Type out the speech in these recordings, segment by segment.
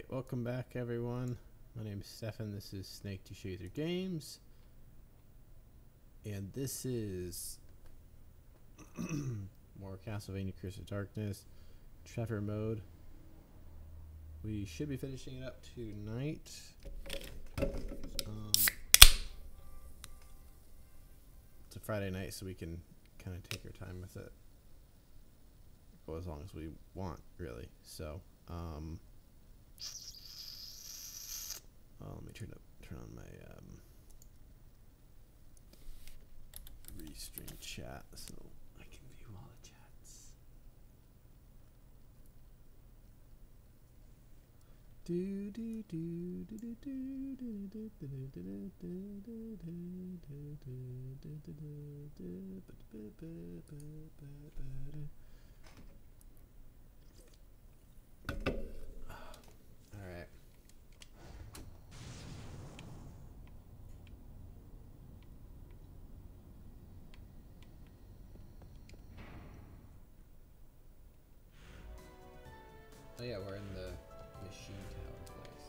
Alright, welcome back everyone. My name is Stefan, this is Snake to Show You Their Games. And this is more Castlevania Curse of Darkness, Trevor mode. We should be finishing it up tonight. It's a Friday night, so we can kind of take our time with it. Go as long as we want, really. So, let me turn on my restream chat so I can view all the chats. All right. Oh yeah, we're in the machine tower place.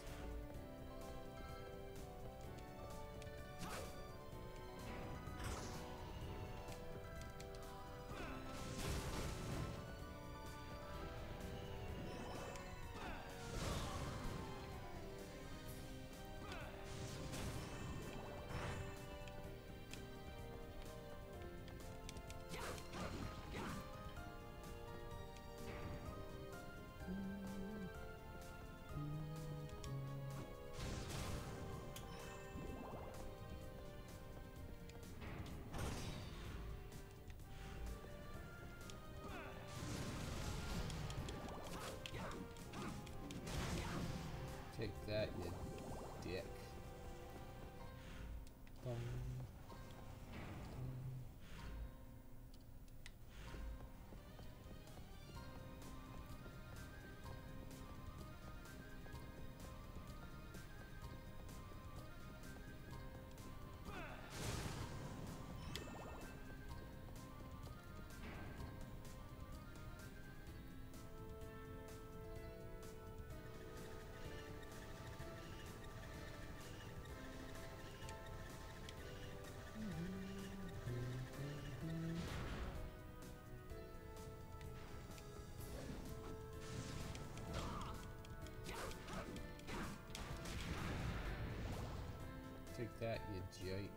Take that, you dick. Take that, you jake.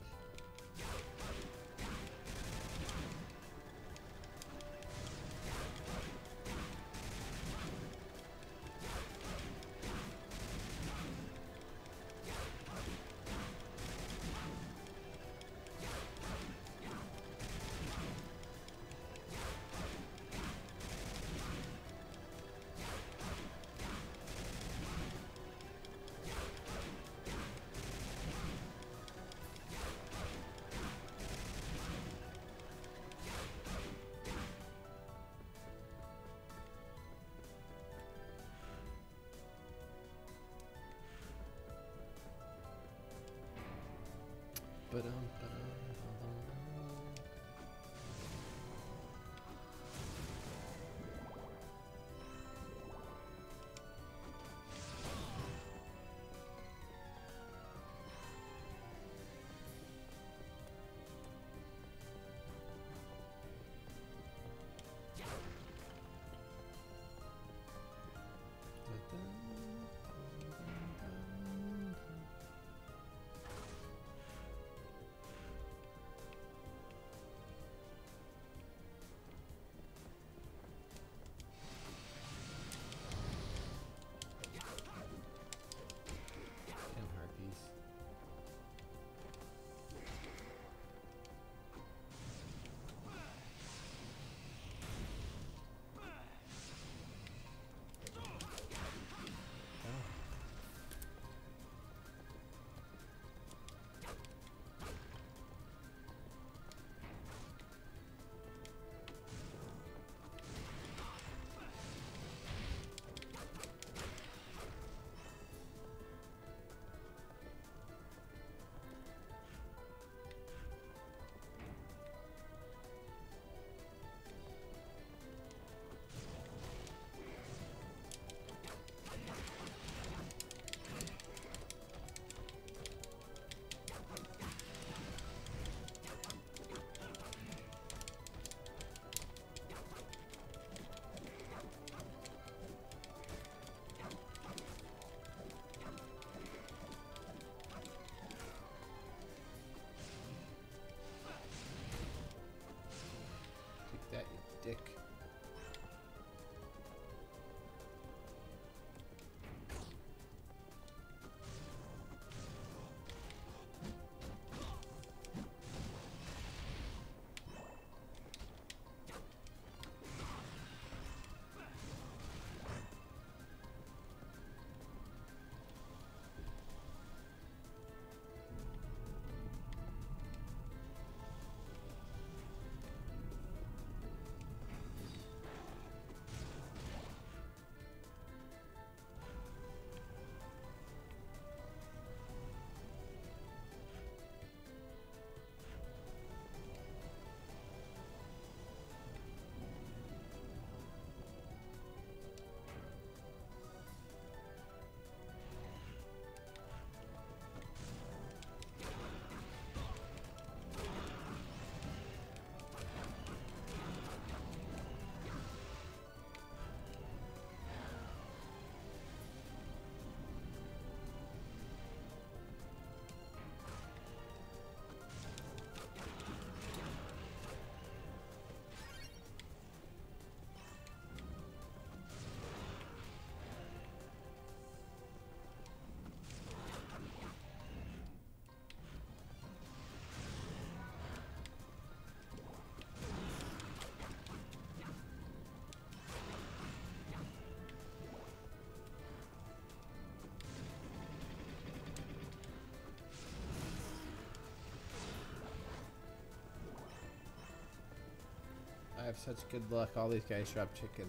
such good luck. All these guys drop chicken.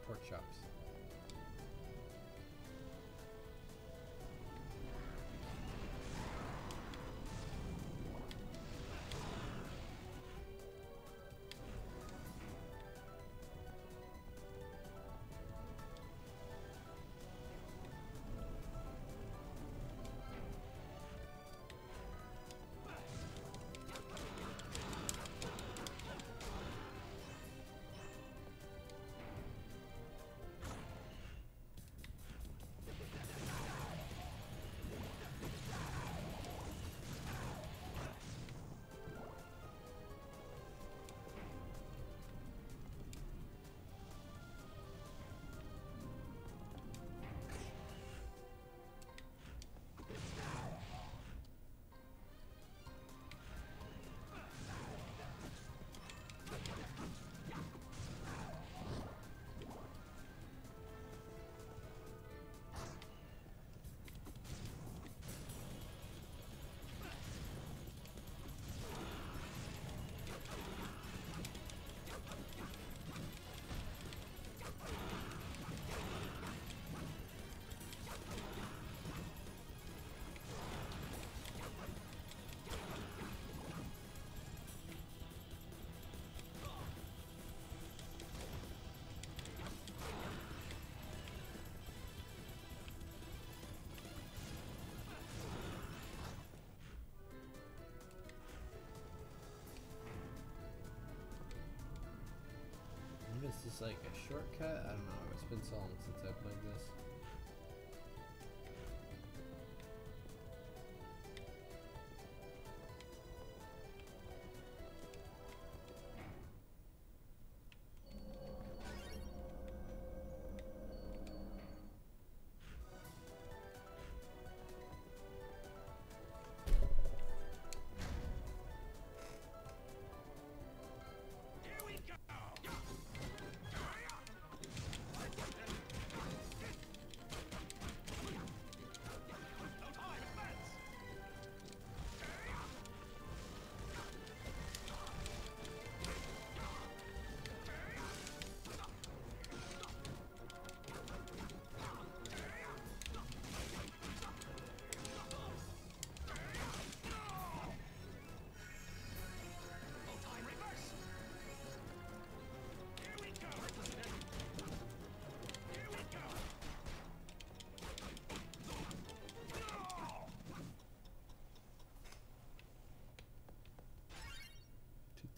Pork chops. This is like a shortcut? I don't know. It's been so long since I played this.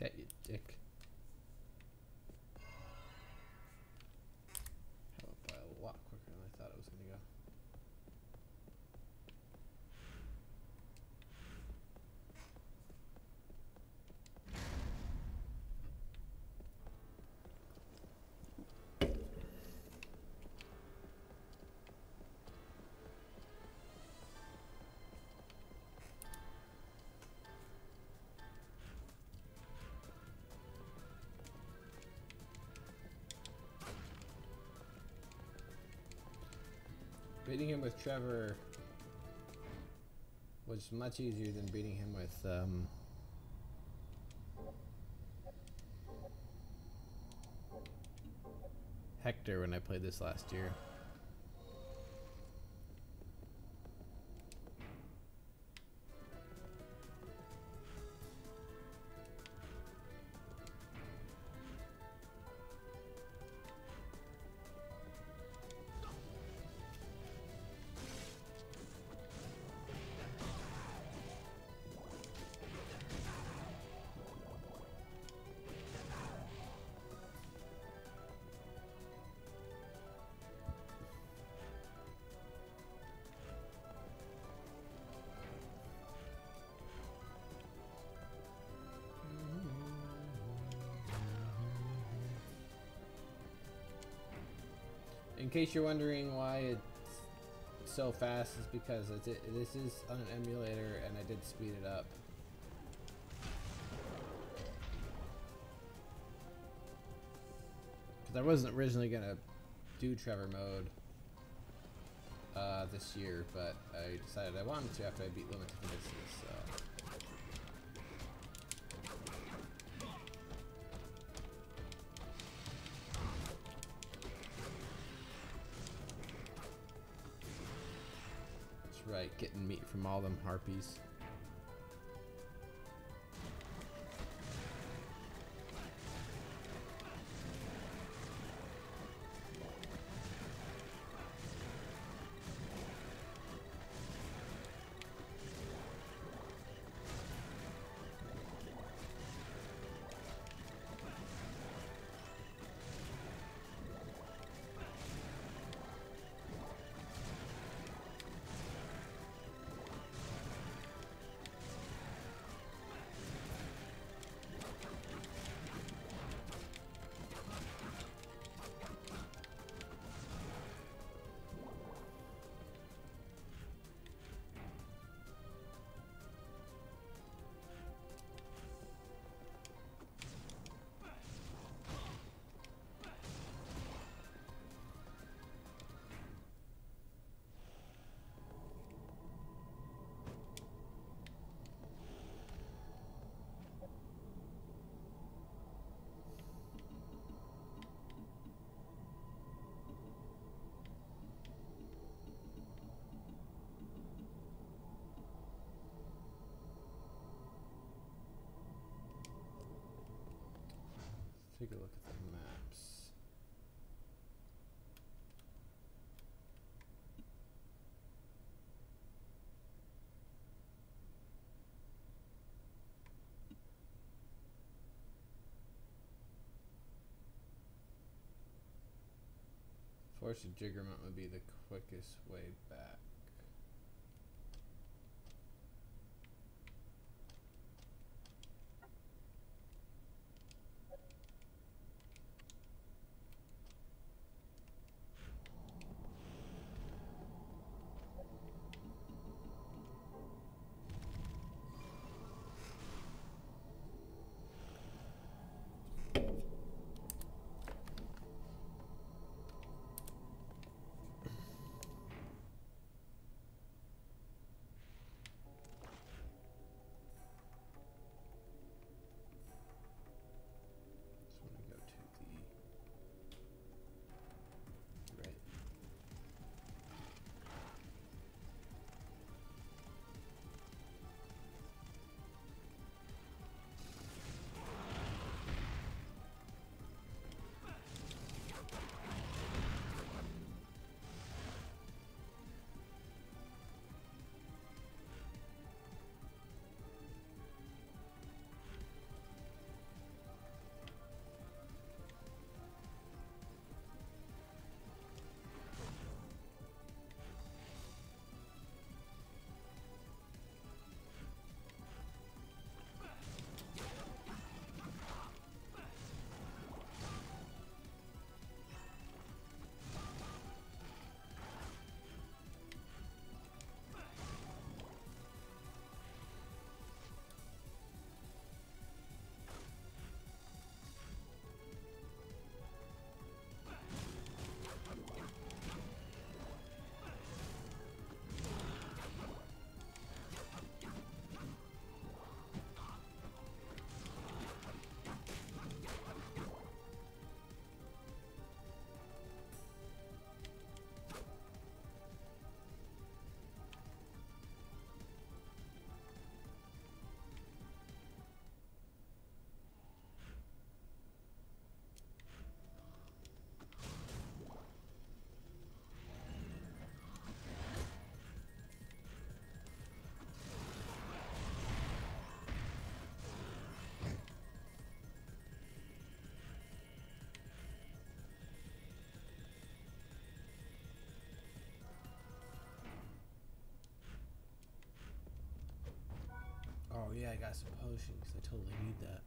That you dick. That went by a lot quicker than I thought it was gonna go. Beating him with Trevor was much easier than beating him with Hector when I played this last year. In case you're wondering why it's so fast, is because this is on an emulator and I did speed it up. Because I wasn't originally going to do Trevor mode this year, but I decided I wanted to after I beat Limited Instances, so. right, getting meat from all them harpies. Take a look at the maps. Force of Jiggermount would be the quickest way back. Oh yeah, I got some potions. I totally need that.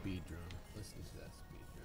speed drum. Listen to that speed drum.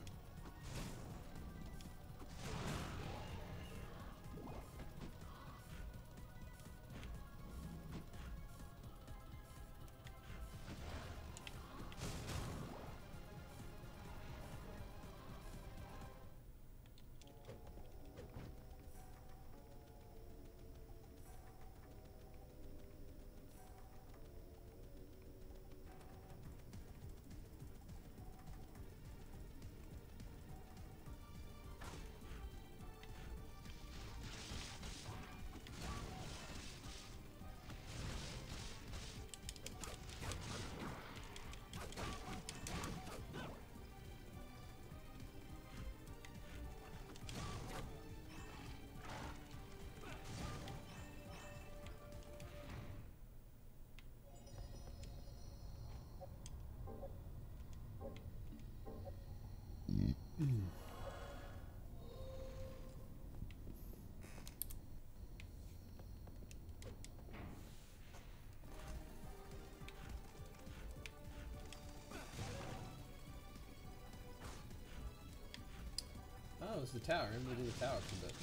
Oh, it's the tower. I'm gonna do the tower for a bit.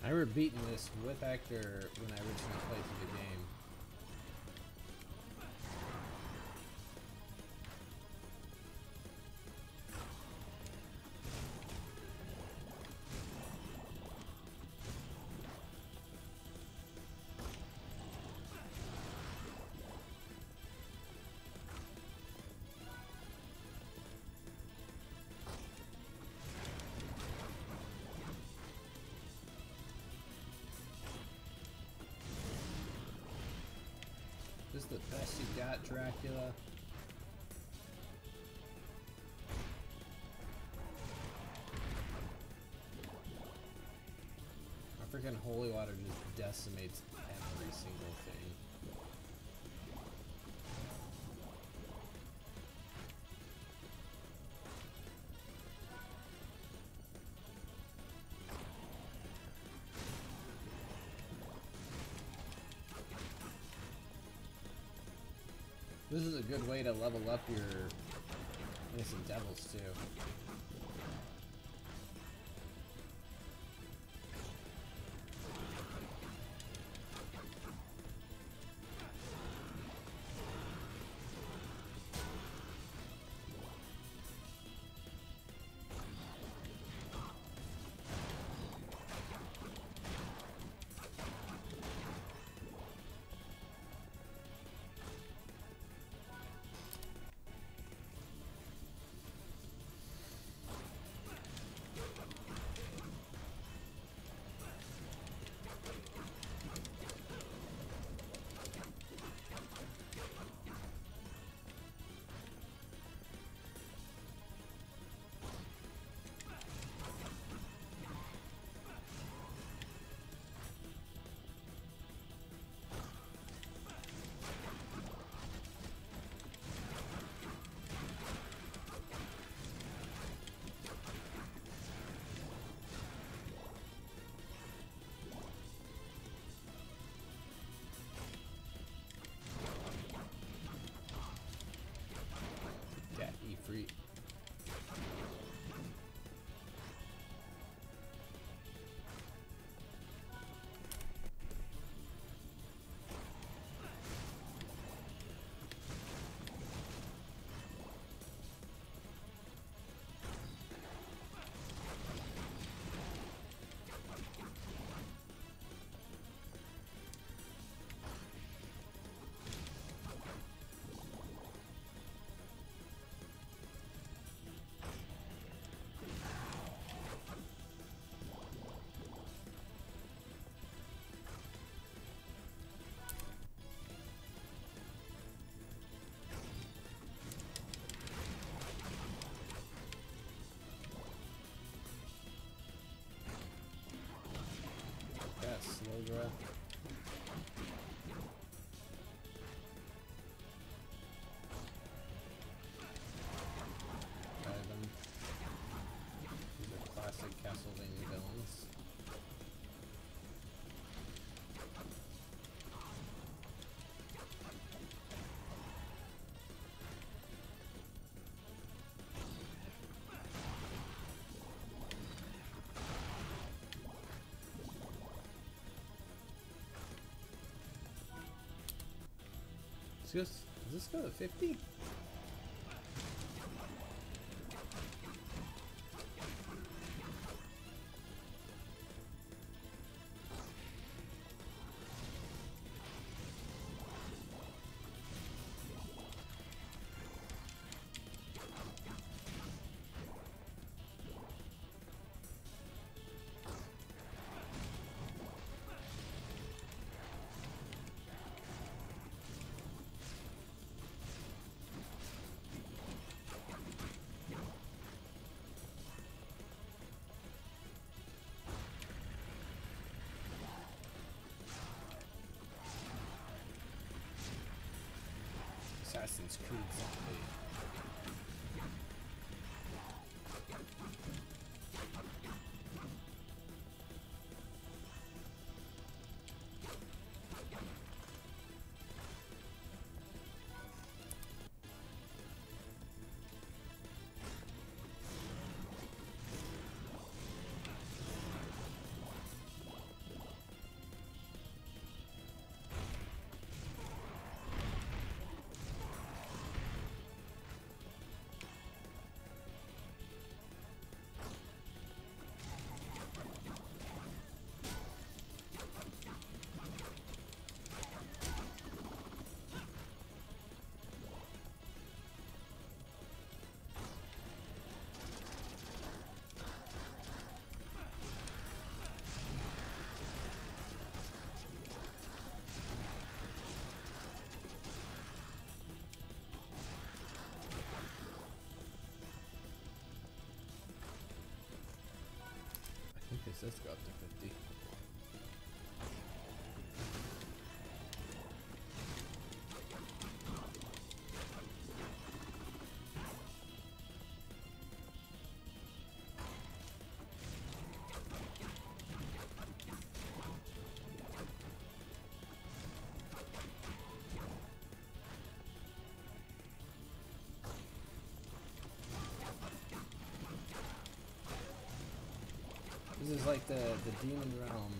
I remember beating this with Hector when I originally played through the game. This is the best you got, Dracula. Our freaking holy water just decimates every single thing. This is a good way to level up your innocent devils too. classic Castlevania villains. Does this go to 50? Assassin's Creed zombie. I think this does go up to 50. This is like the Demon Realm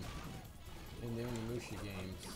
in the Onimusha games.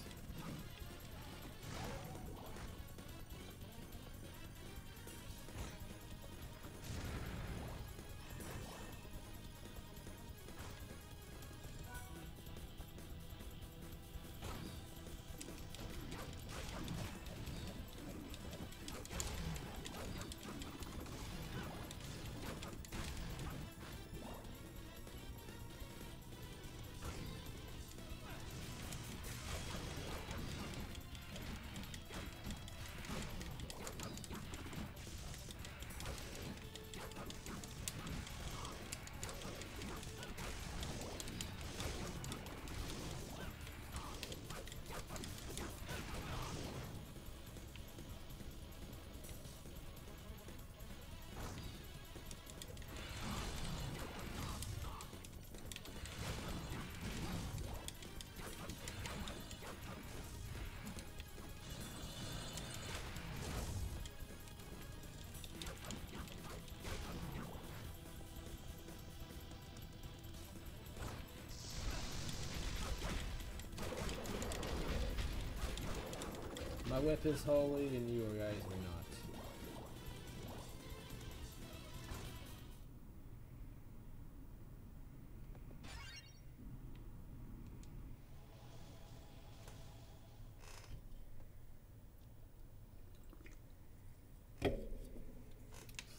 My whip is holy and you guys are not.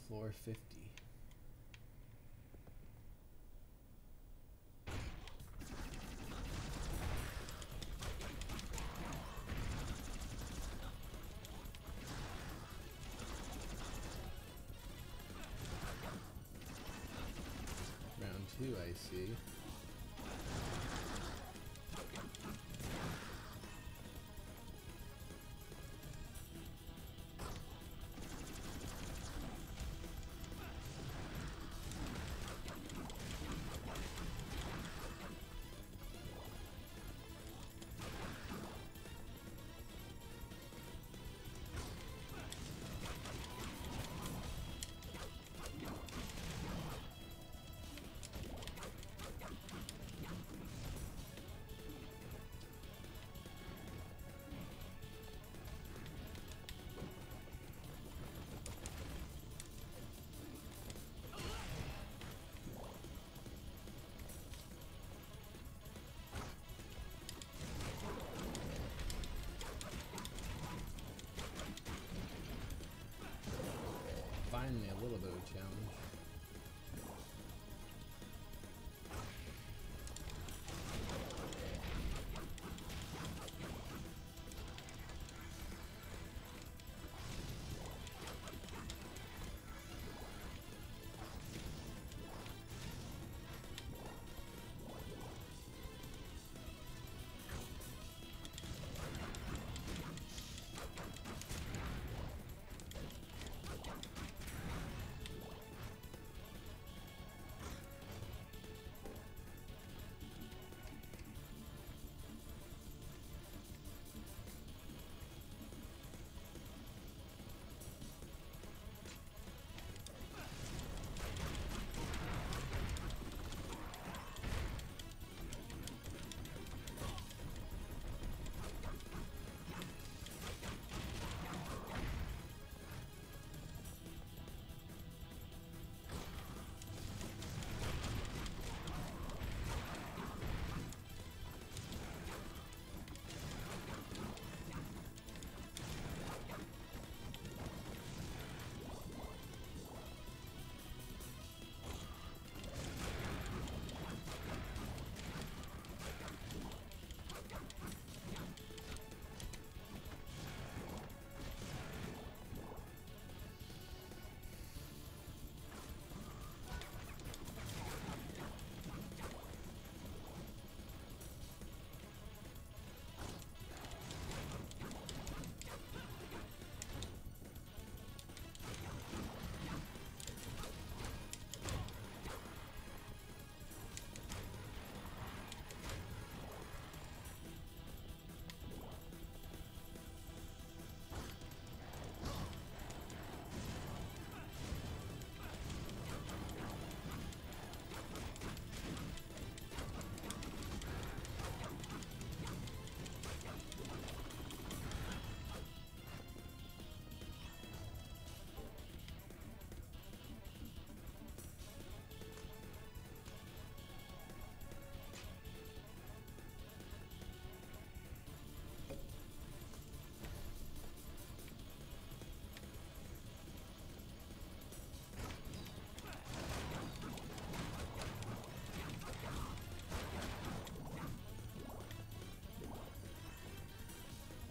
Floor 50. Round 2, I see. Dildo challenge.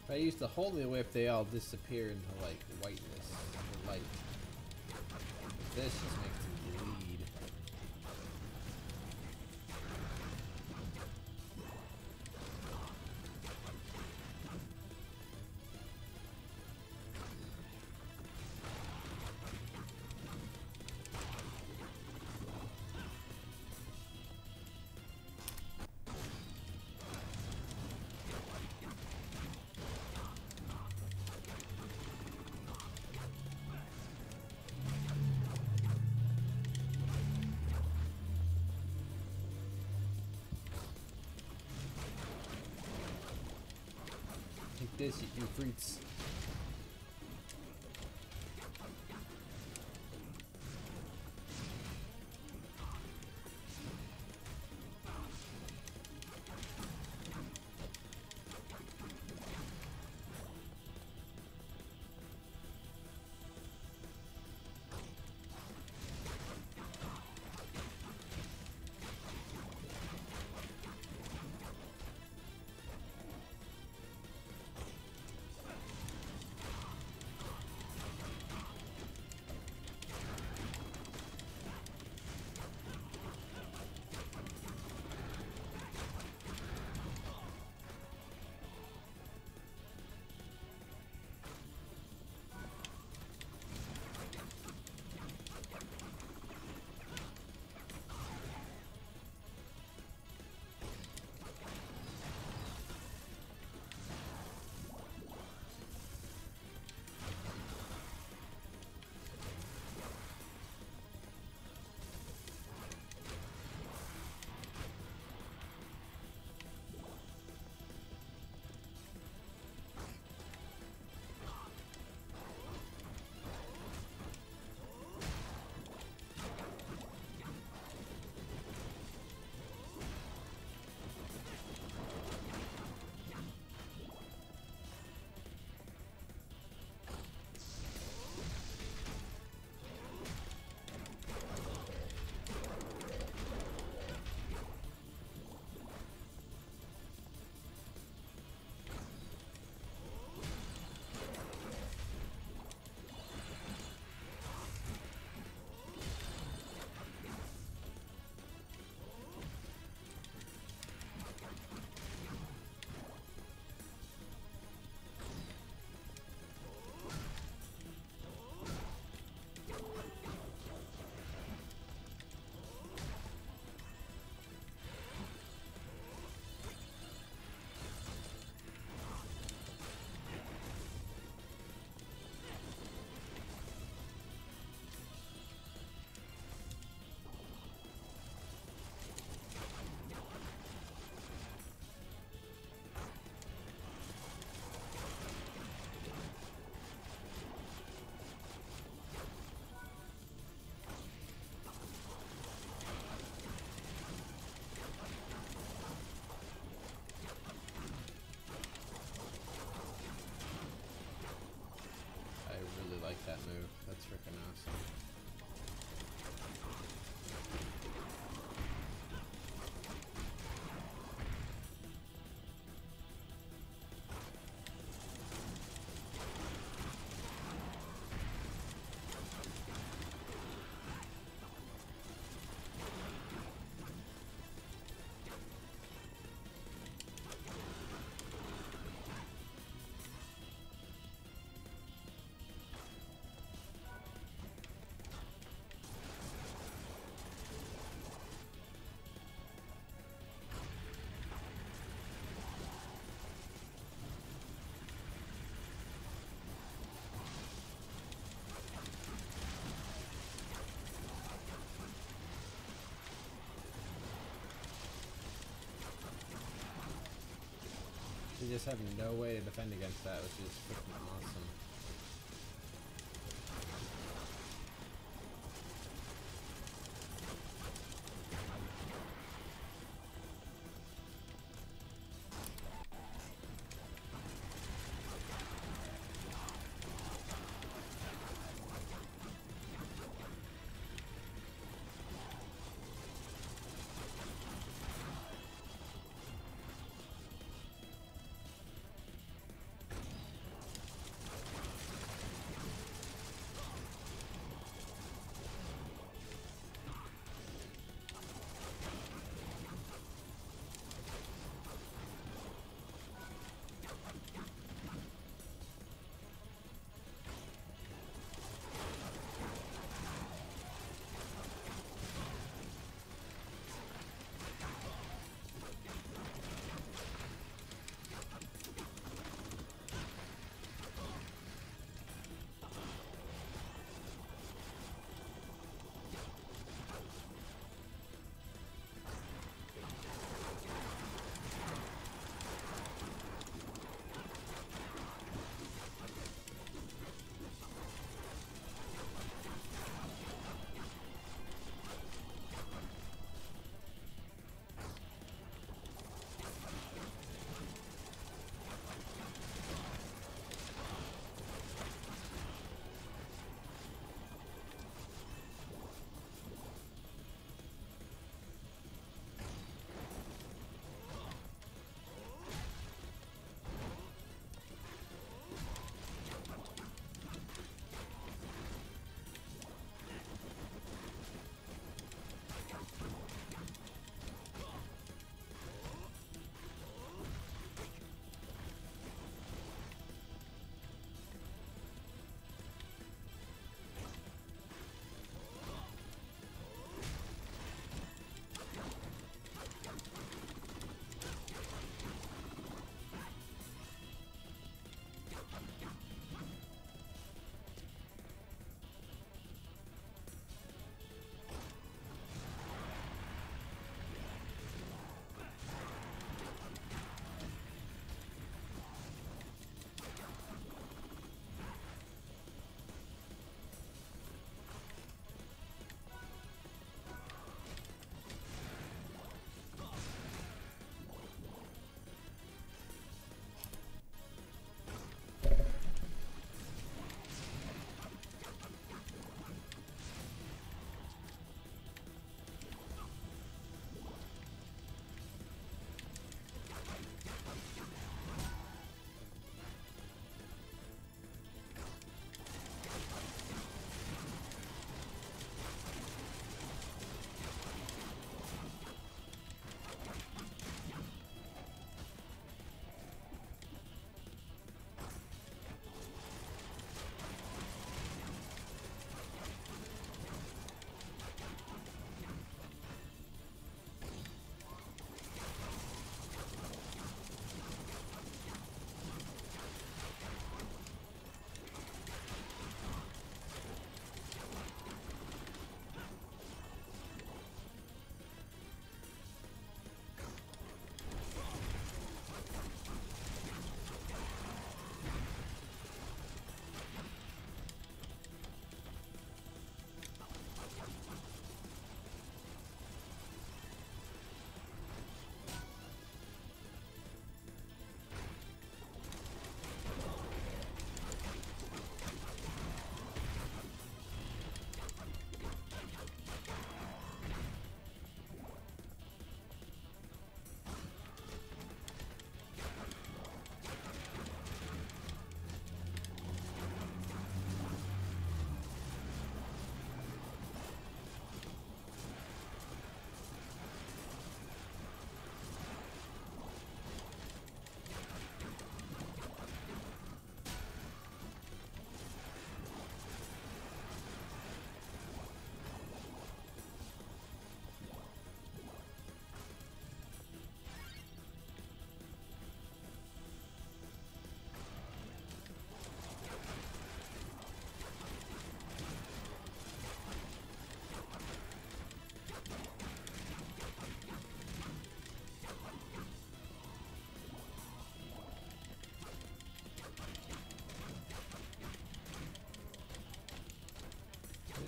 If I use the Holy Whip, they all disappear into, like, whiteness or light. This just makes them bleed. Take this, you freaks. They just have no way to defend against that, which is freaking awesome.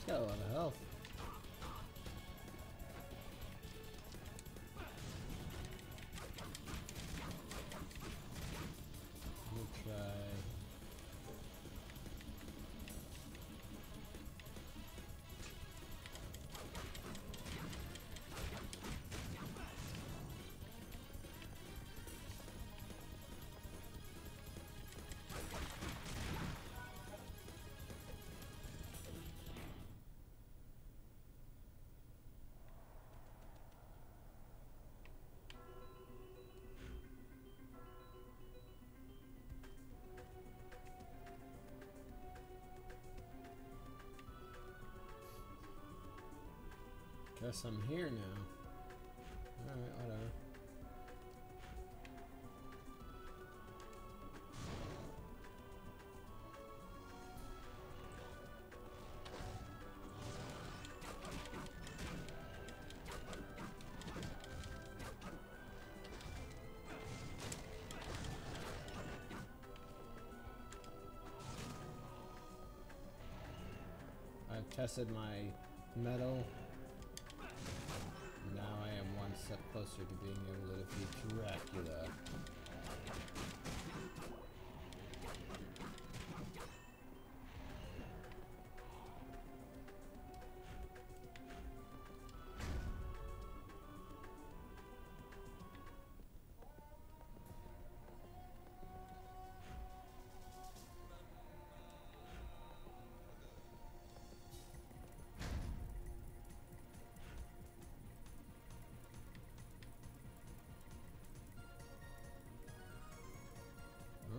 got a lot of health. Let me try. Guess I'm here now. Alright, whatever. I've tested my metal. Now I am one step closer to being able to defeat Dracula.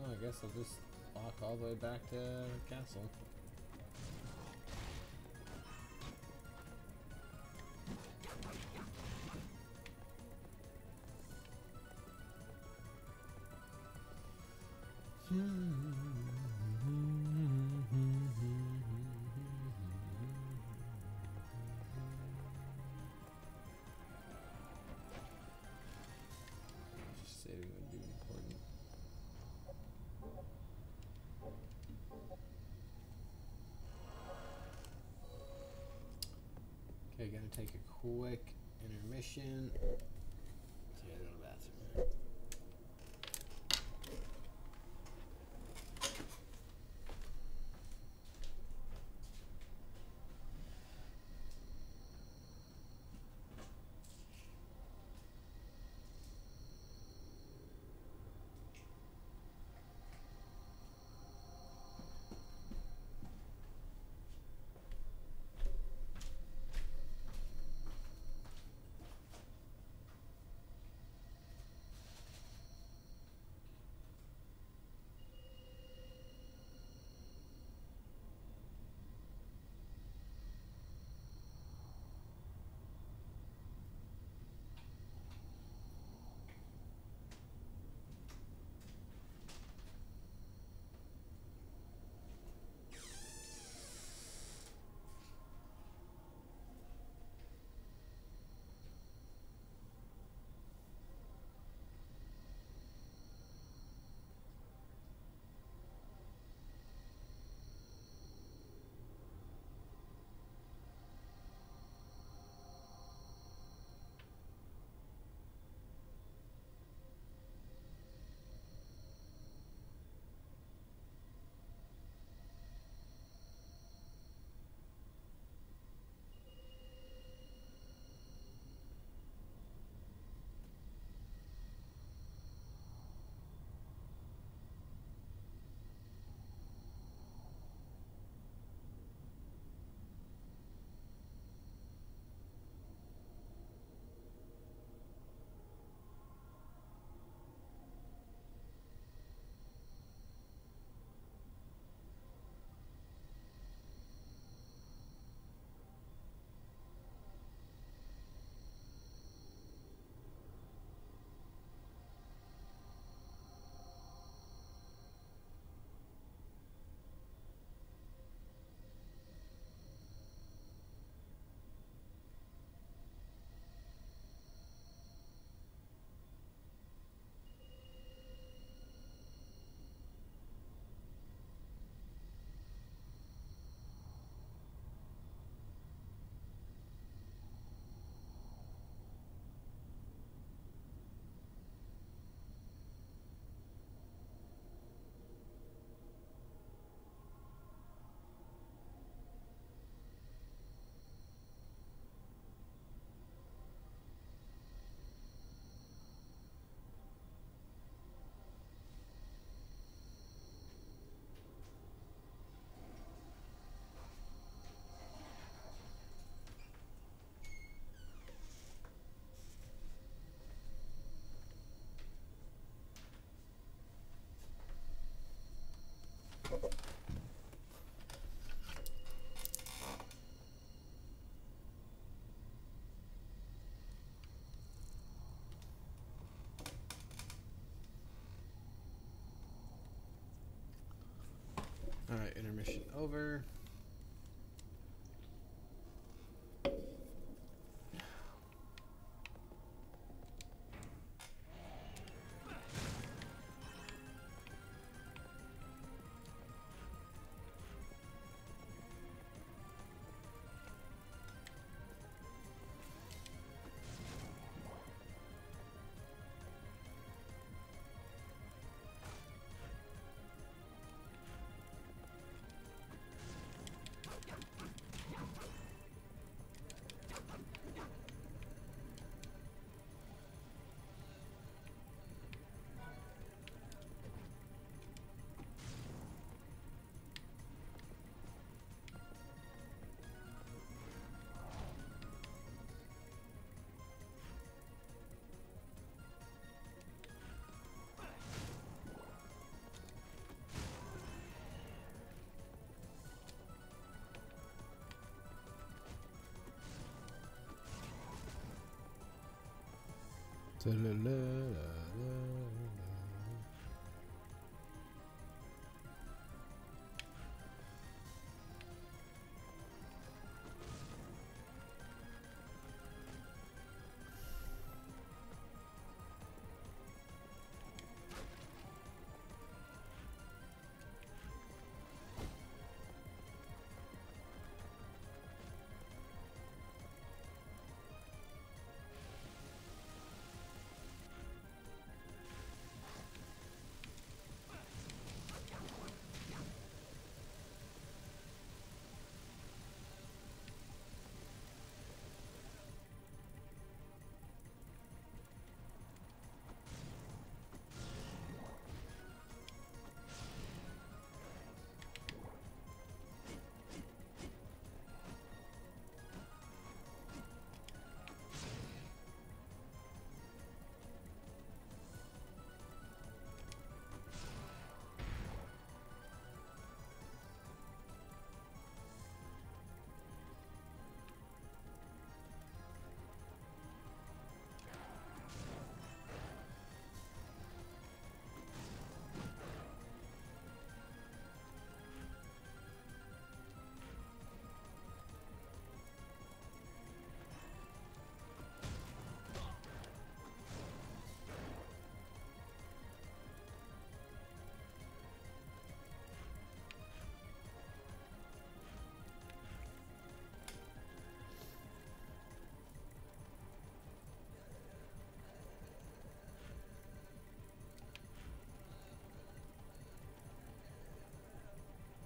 I guess I'll just walk all the way back to the castle. Just saving would be important. Okay, gonna take a quick intermission. See, I go to the bathroom. Alright, intermission over.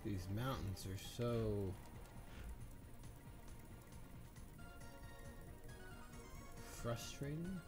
These mountains are so frustrating.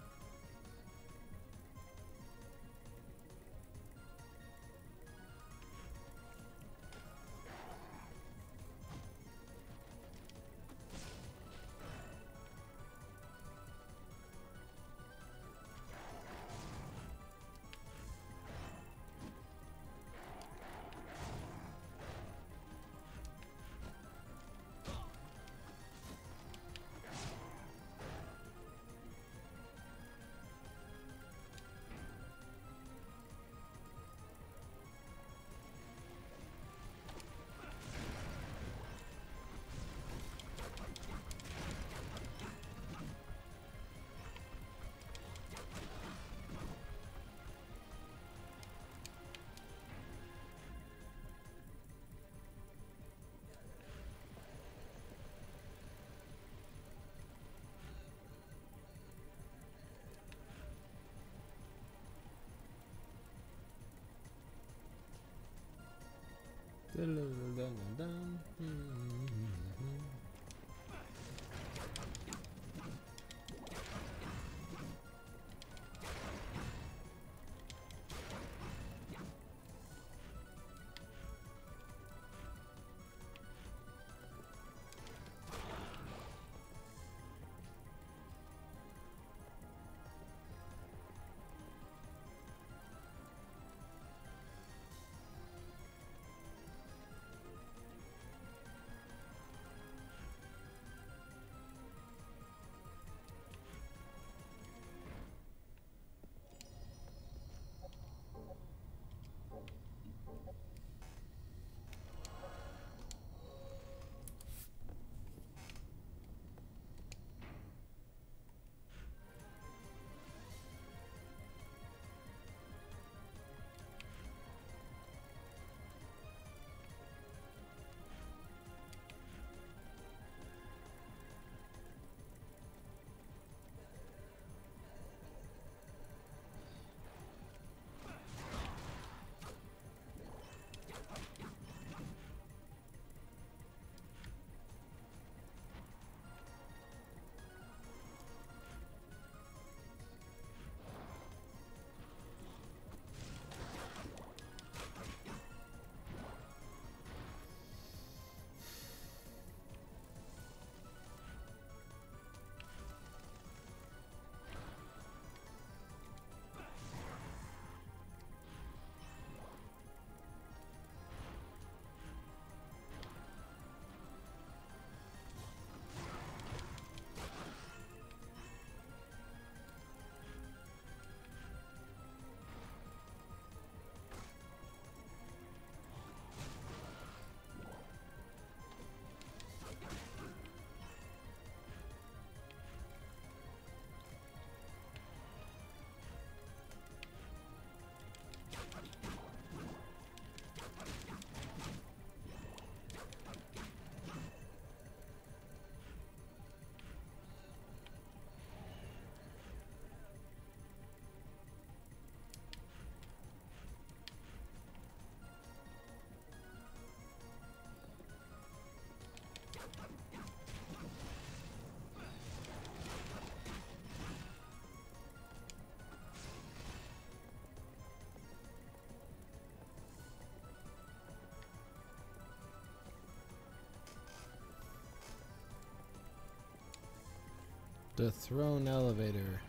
The throne elevator.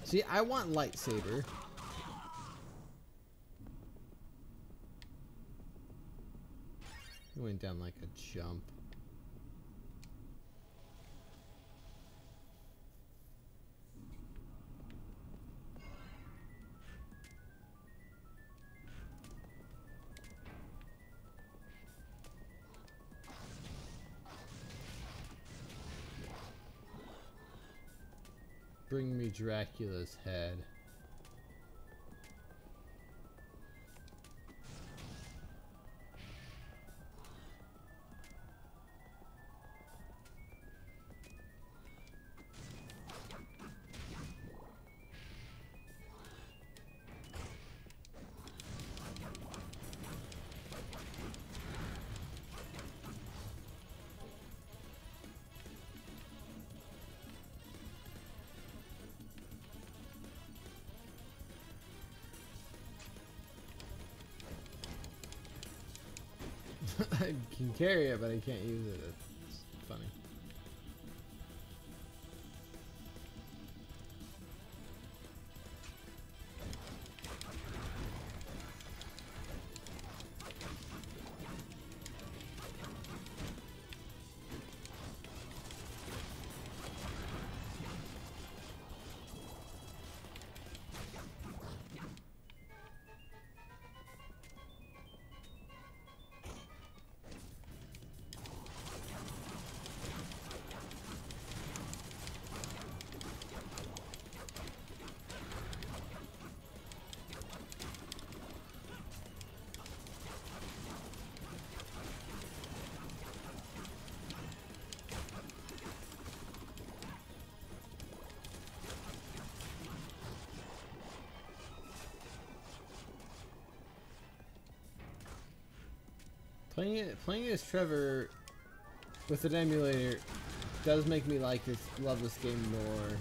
See, I want lightsaber. It went down like a jump. Bring me Dracula's head. I can carry it, but I can't use it. It's funny. Playing as Trevor with an emulator does make me love this game more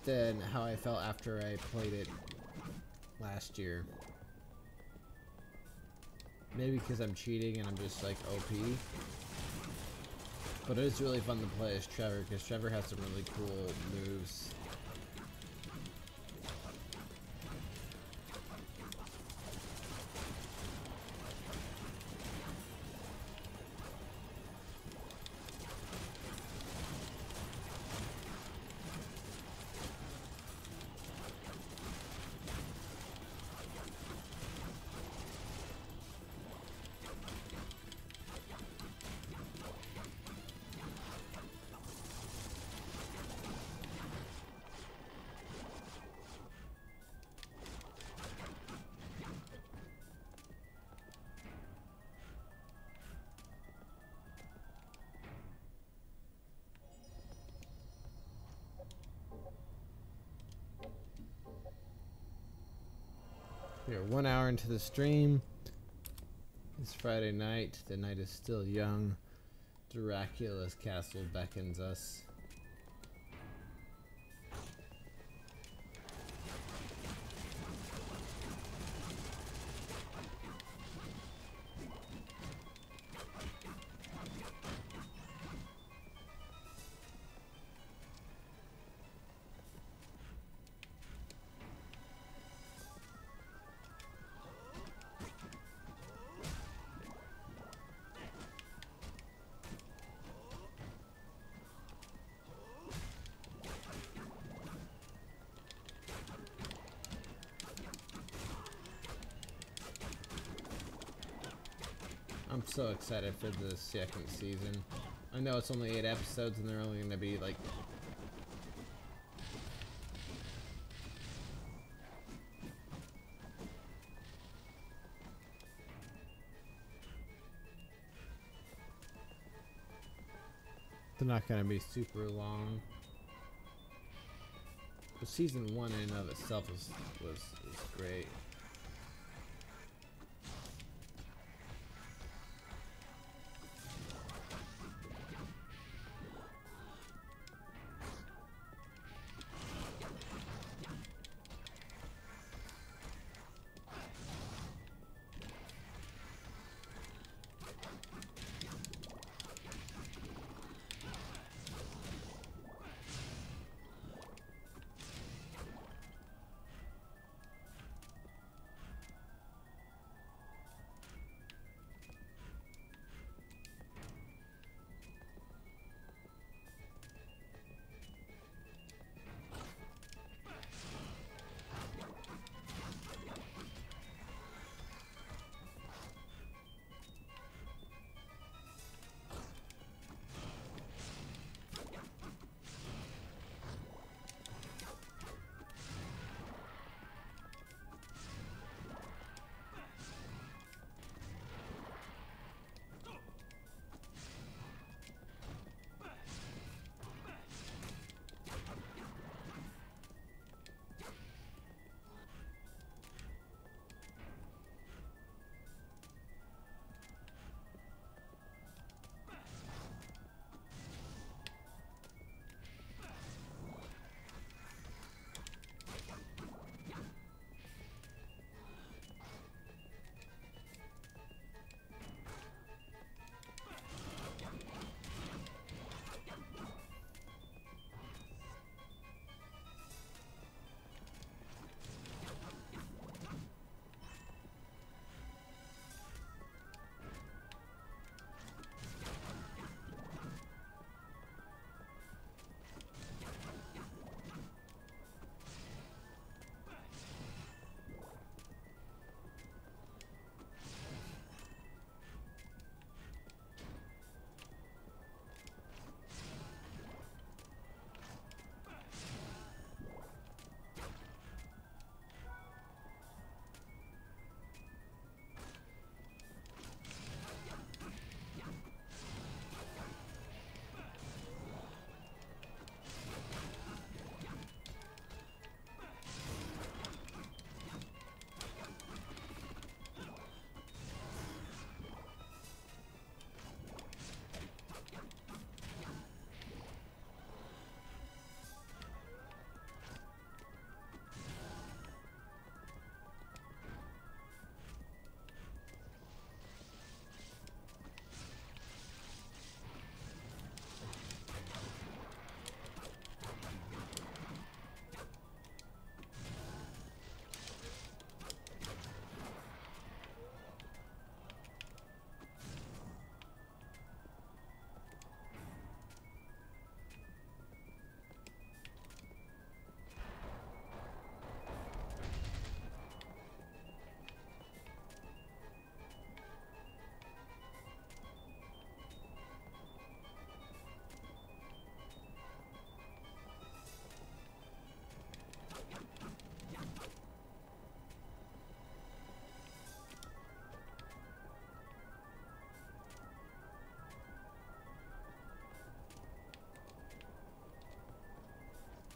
than how I felt after I played it last year. Maybe because I'm cheating and I'm just like OP. But it is really fun to play as Trevor because Trevor has some really cool moves. We are 1 hour into the stream. It's Friday night. The night is still young. Dracula's castle beckons us. I'm so excited for the second season. I know it's only 8 episodes and they're only going to be like... They're not going to be super long. But season 1 in and of itself was great.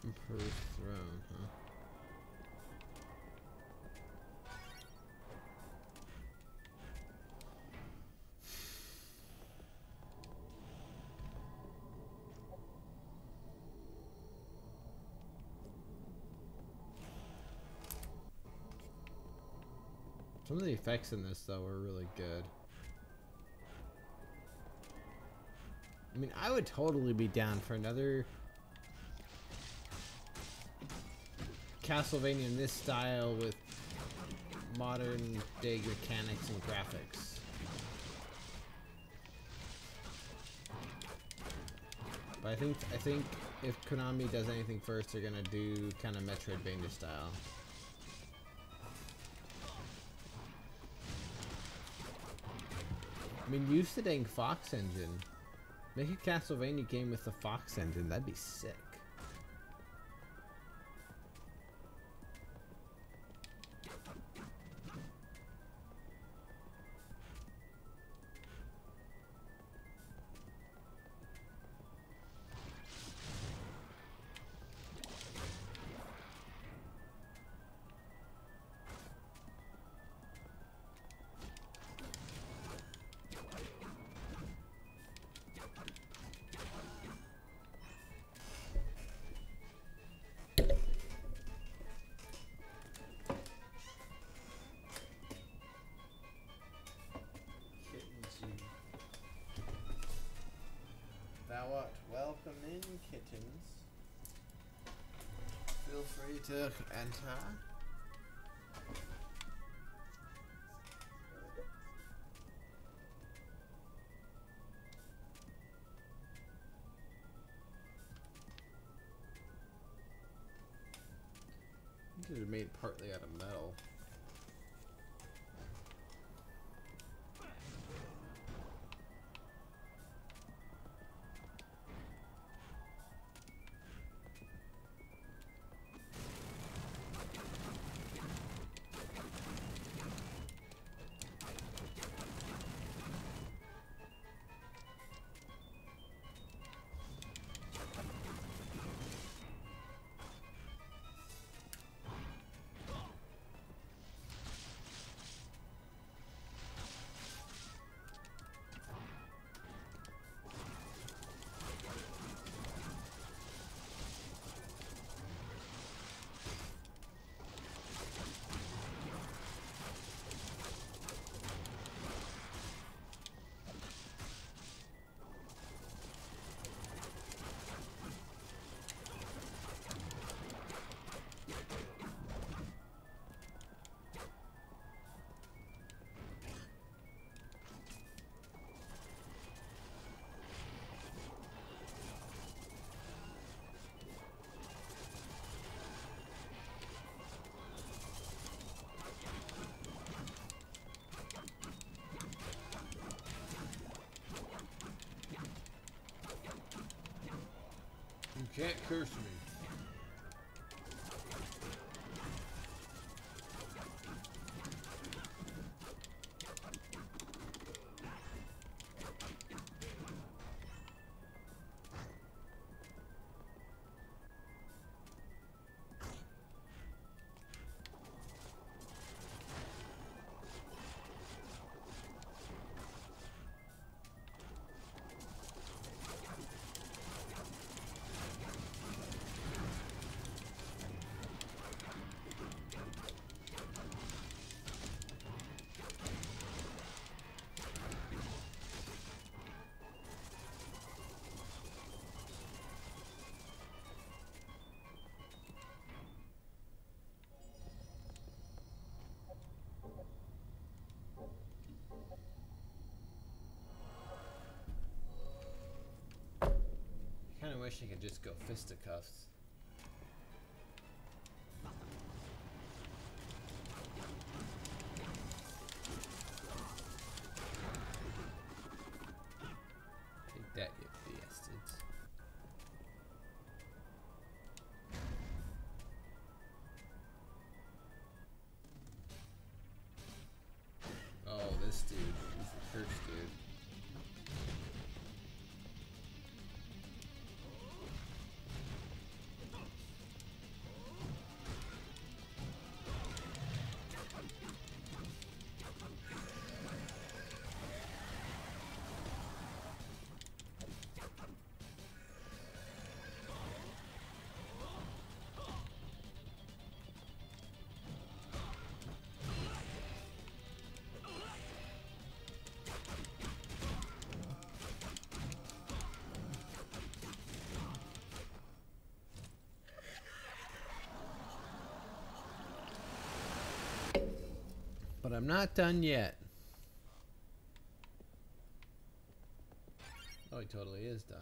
Emperor's Throne, huh? Some of the effects in this, though, are really good. I mean, I would totally be down for another Castlevania in this style with modern day mechanics and graphics. But I think if Konami does anything first, they're gonna do kind of Metroidvania style. I mean, use the dang Fox engine. Make a Castlevania game with the Fox engine. That'd be sick. Thou art welcome in, kittens. Feel free to enter. I think it was made partly out of metal. You can't curse me. I wish I could just go fisticuffs. Take that, you bastards. Oh, this dude. He's the first dude. But I'm not done yet. Oh, he totally is done.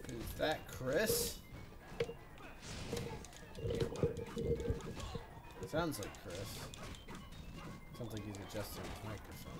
Is that Chris? Sounds like Chris. Sounds like he's adjusting his microphone.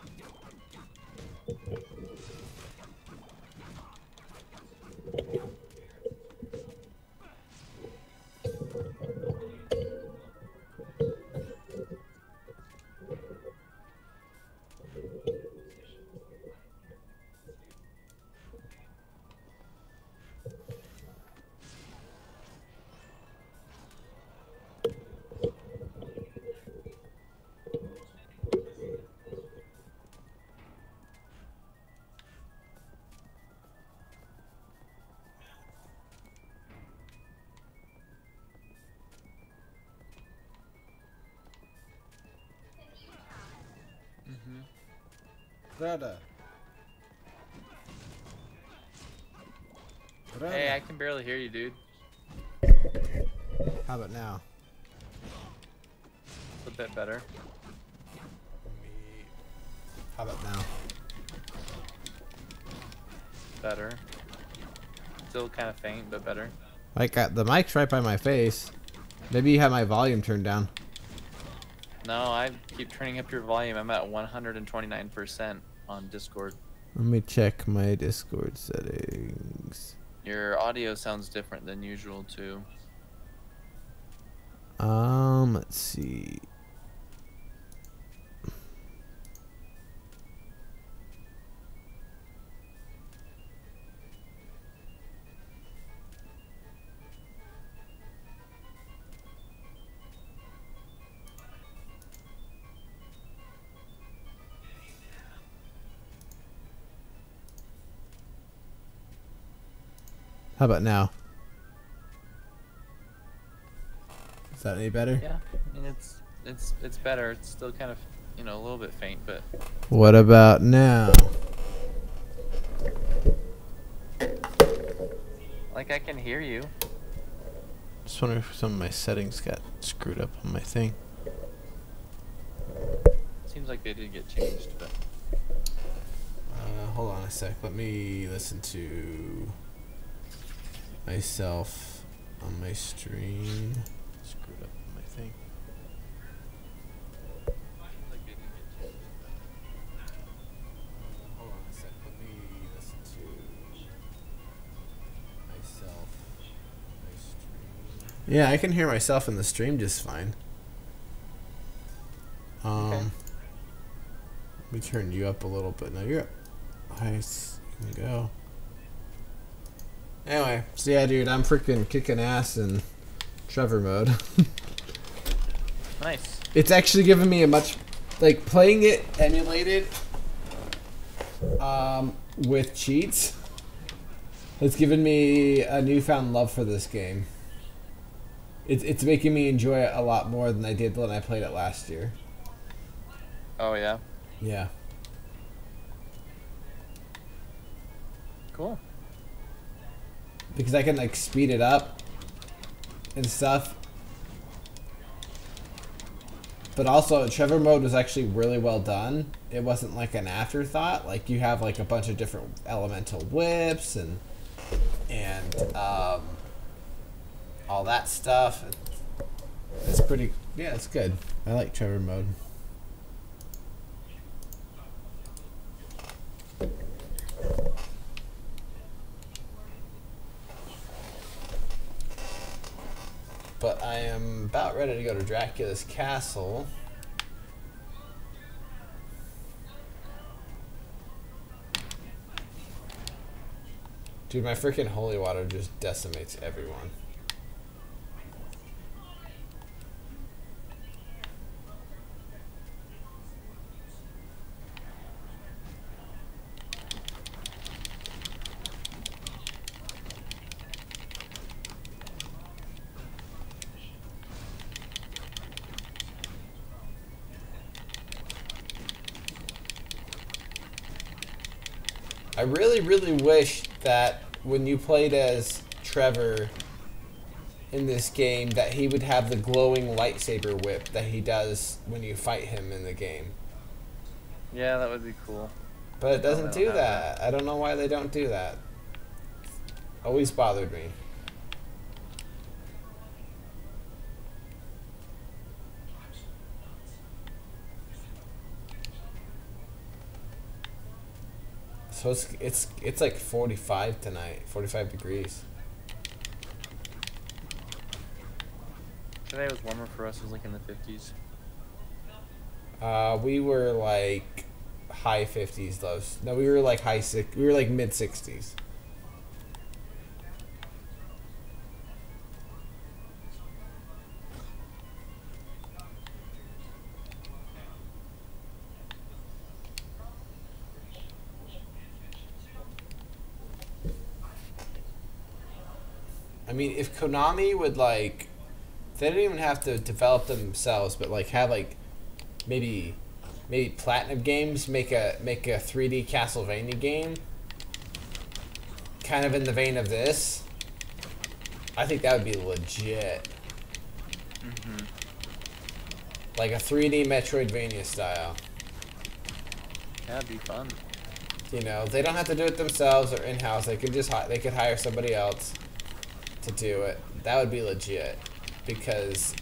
Brother. Hey, I can barely hear you, dude. How about now? It's a bit better. How about now? Better. Still kind of faint, but better. Like the mic's right by my face. Maybe you have my volume turned down. No, I keep turning up your volume. I'm at 129% on Discord. Let me check my Discord settings. Your audio sounds different than usual too. Let's see. How about now? Is that any better? Yeah, I mean it's better. It's still kind of, you know, a little bit faint, but. What about now? Like I can hear you. Just wondering if some of my settings got screwed up on my thing. Seems like they did get changed, but. Hold on a sec. Let me listen to myself on my stream. Screwed up on my thing. Hold on a sec. Let me listen to myself on my stream. Yeah, I can hear myself in the stream just fine. Okay. Let me turn you up a little bit. Now you're up. Nice. Here we go. Anyway, so yeah, dude, I'm freaking kicking ass in Trevor mode. Nice. It's actually given me a much, like, playing it emulated with cheats has given me a newfound love for this game. It's making me enjoy it a lot more than I did when I played it last year. Oh yeah. Yeah. Cool. Because I can, like, speed it up and stuff. But also, Trevor mode was actually really well done. It wasn't like an afterthought. Like, you have, like, a bunch of different elemental whips and all that stuff. It's pretty, yeah, it's good. I like Trevor mode. But I am about ready to go to Dracula's castle. Dude, my freaking holy water just decimates everyone. I really, really wish that when you played as Trevor in this game that he would have the glowing lightsaber whip that he does when you fight him in the game. Yeah, that would be cool. But it doesn't do that. I don't know why they don't do that. Always bothered me. So it's like 45 tonight, 45 degrees. Today was warmer for us. It was like in the 50s. We were like high 50s, lows. No, we were like we were like mid 60s. I mean, if Konami would, like, they don't even have to develop them themselves, but like have like maybe maybe Platinum Games make a 3D Castlevania game, kind of in the vein of this, I think that would be legit. Mm-hmm. Like a 3D Metroidvania style. Yeah, it'd be fun. You know, they don't have to do it themselves or in-house. They could just they could hire somebody else to do it. That would be legit, because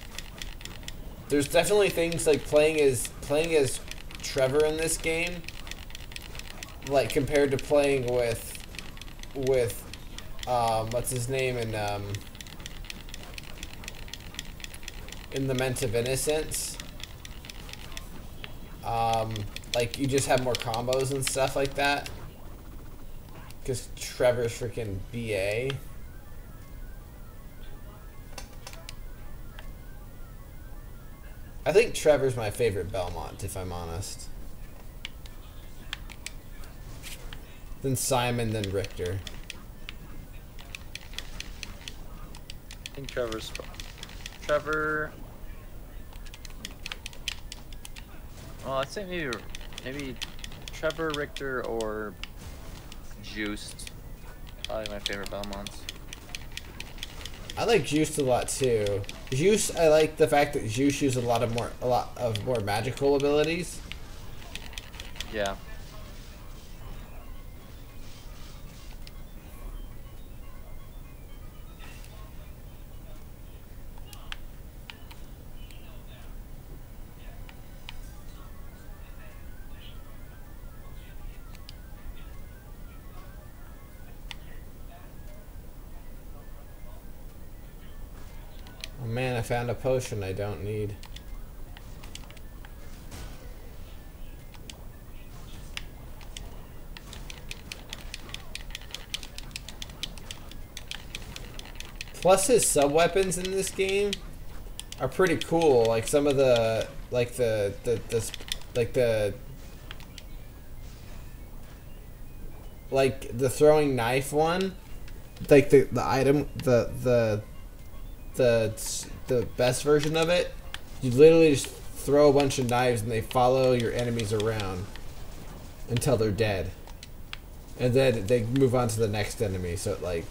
there's definitely things like playing as Trevor in this game, like compared to playing with what's his name in Lament of Innocence. Like, you just have more combos and stuff like that. Because Trevor's freaking BA. I think Trevor's my favorite Belmont, if I'm honest. Then Simon, then Richter. I think Trevor. Well, I'd say maybe Trevor, Richter, or Juiced. Probably my favorite Belmonts. I like Juiced a lot too. Juice, I like the fact that Juice uses a lot of more magical abilities. Yeah. Oh man, I found a potion I don't need. Plus, his sub-weapons in this game are pretty cool. Like some of the, like the throwing knife one, like the item, the best version of it. You literally just throw a bunch of knives and they follow your enemies around until they're dead, and then they move on to the next enemy. So it, like.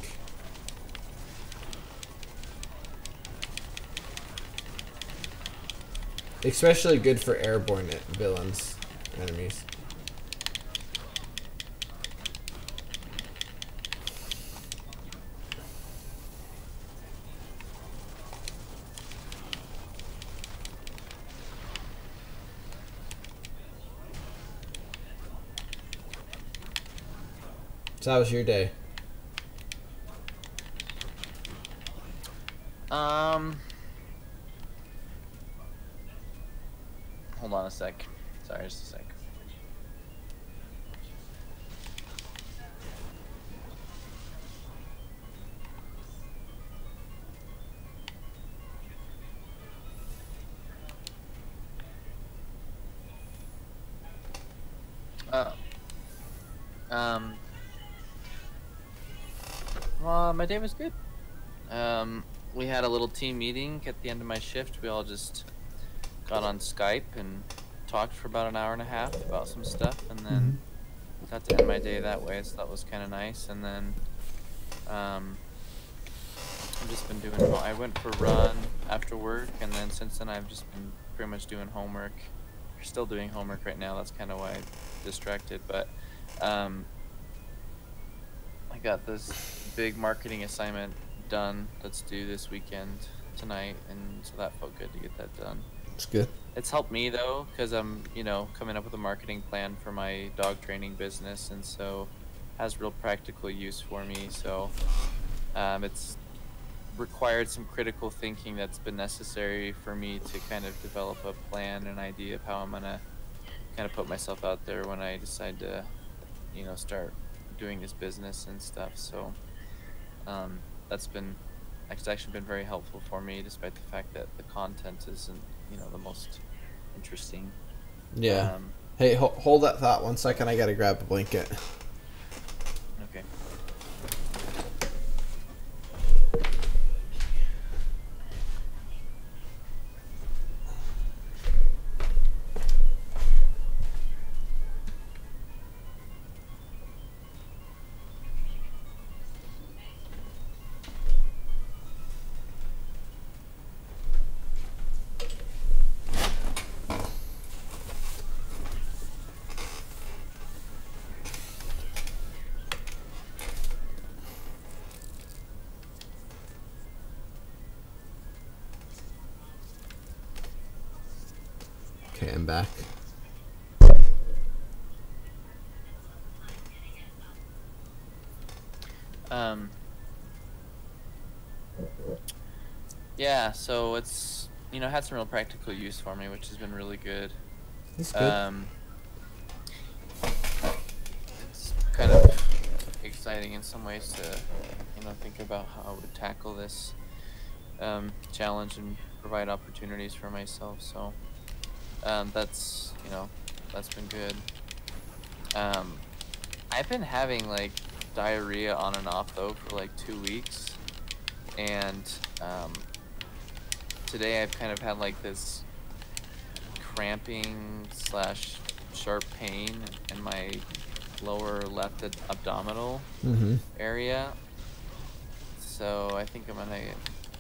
Especially good for airborne villains, enemies. So how was your day? Hold on a sec. Sorry, just a sec. Well, my day was good. We had a little team meeting at the end of my shift. We all just got on Skype and talked for about an hour and a half about some stuff, and then got to end my day that way, so that was kind of nice. And then I've just been doing, I went for a run after work, and then since then I've just been pretty much doing homework. Still doing homework right now, that's kind of why I'm distracted, but I got this big marketing assignment done that's due this weekend tonight, and so that felt good to get that done. It's good. It's helped me though, because I'm, you know, coming up with a marketing plan for my dog training business, and so it has real practical use for me. So it's required some critical thinking that's been necessary for me to kind of develop a plan, an idea of how I'm gonna kind of put myself out there when I decide to, you know, start doing this business and stuff. So it's actually been very helpful for me, despite the fact that the content isn't, you know, the most interesting. Yeah. Hey, hold that thought 1 second. I gotta grab a blanket. Okay. Okay, I'm back. Yeah, so it's, had some real practical use for me, which has been really good. That's good. It's kind of exciting in some ways to, think about how I would tackle this challenge and provide opportunities for myself. So that's, that's been good. I've been having like diarrhea on and off though for like 2 weeks, and today I've kind of had like this cramping slash sharp pain in my lower left abdominal area. So I think I'm gonna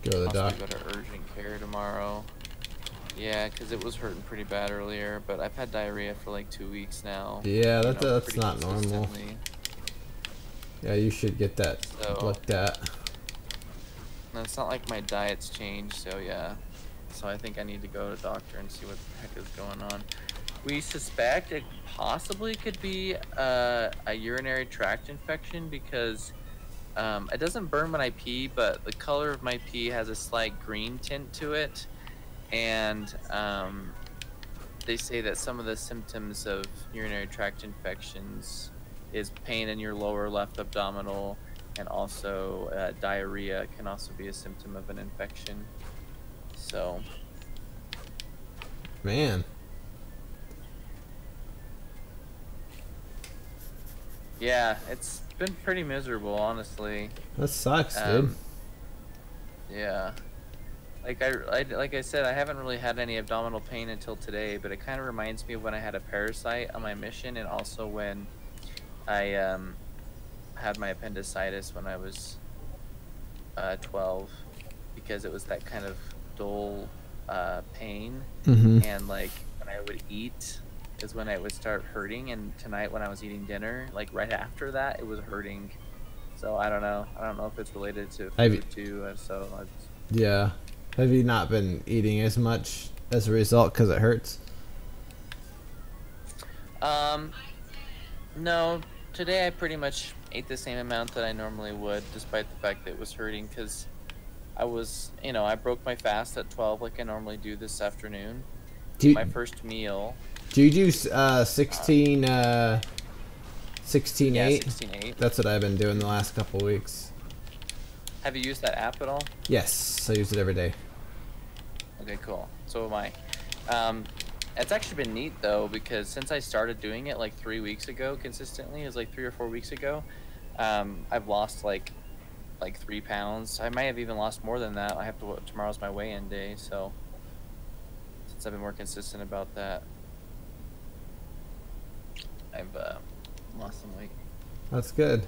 Go to the doc. go to urgent care tomorrow. Yeah, because it was hurting pretty bad earlier, but I've had diarrhea for like 2 weeks now. Yeah, that's not normal. Yeah, you should get that looked at. And it's not like my diet's changed, so yeah. So I think I need to go to the doctor and see what the heck is going on. We suspect it possibly could be a urinary tract infection because it doesn't burn when I pee, but the color of my pee has a slight green tint to it. And they say that some of the symptoms of urinary tract infections is pain in your lower left abdominal, and also diarrhea can also be a symptom of an infection. So, man, yeah, it's been pretty miserable, honestly. That sucks, dude. Yeah, like I said, I haven't really had any abdominal pain until today, but it kind of reminds me of when I had a parasite on my mission, and also when I had my appendicitis when I was 12, because it was that kind of dull pain, and like when I would eat is when it would start hurting, and tonight when I was eating dinner, like right after that, it was hurting. So I don't know if it's related to food too. So yeah, have you not been eating as much as a result because it hurts? No, today I pretty much ate the same amount that I normally would, despite the fact that it was hurting, because I was, I broke my fast at 12 like I normally do this afternoon. My first meal. Do you do 16, 16-8? Yeah, 16-8. That's what I've been doing the last couple weeks. Have you used that app at all? Yes, I use it every day. Okay, cool. So am I. It's actually been neat though, because since I started doing it like 3 weeks ago consistently, it was like 3 or 4 weeks ago, I've lost like 3 pounds. I might have even lost more than that. Tomorrow's my weigh-in day, so since I've been more consistent about that, I've lost some weight. That's good.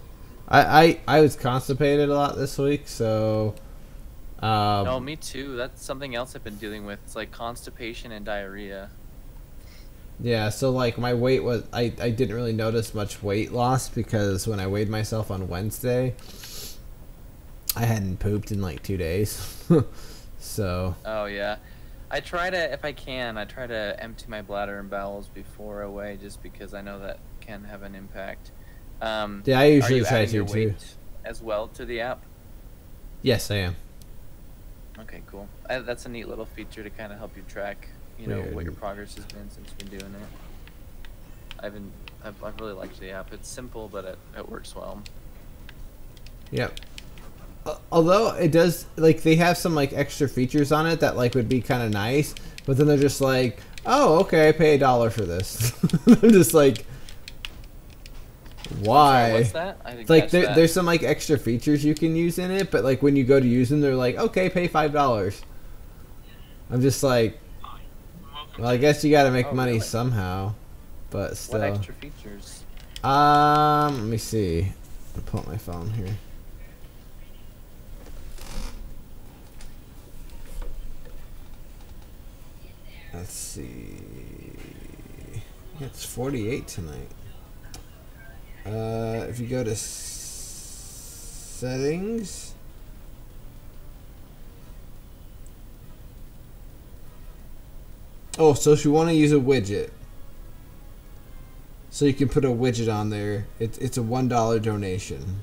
I was constipated a lot this week, so no, me too. That's something else I've been dealing with. It's like constipation and diarrhea. Yeah, so like my weight was, I didn't really notice much weight loss because when I weighed myself on Wednesday, I hadn't pooped in like 2 days. So. Oh yeah. I try to, if I can, empty my bladder and bowels before I weigh, just because I know that can have an impact. Yeah, I usually try to too. As well to the app? Yes, I am. Okay, cool. That's a neat little feature to kind of help you track, what your progress has been since you've been doing it. I've really liked the app. It's simple, but it works well. Yep. Although it does, like, they have some like extra features on it that like would be kind of nice, but then they're just like, oh, okay, pay $1 for this. I'm just like, why? Sorry, what's that? I didn't like catch that. There's some like extra features you can use in it, but like when you go to use them, they're like, okay, pay $5. I'm just like, well, I guess you got to make money really? somehow, but still. What extra features? Let me see. I'll pull up my phone here. Let's see. It's 48 tonight. If you go to settings, Oh, so if you want to use a widget, so you can put a widget on there. It's a $1 donation.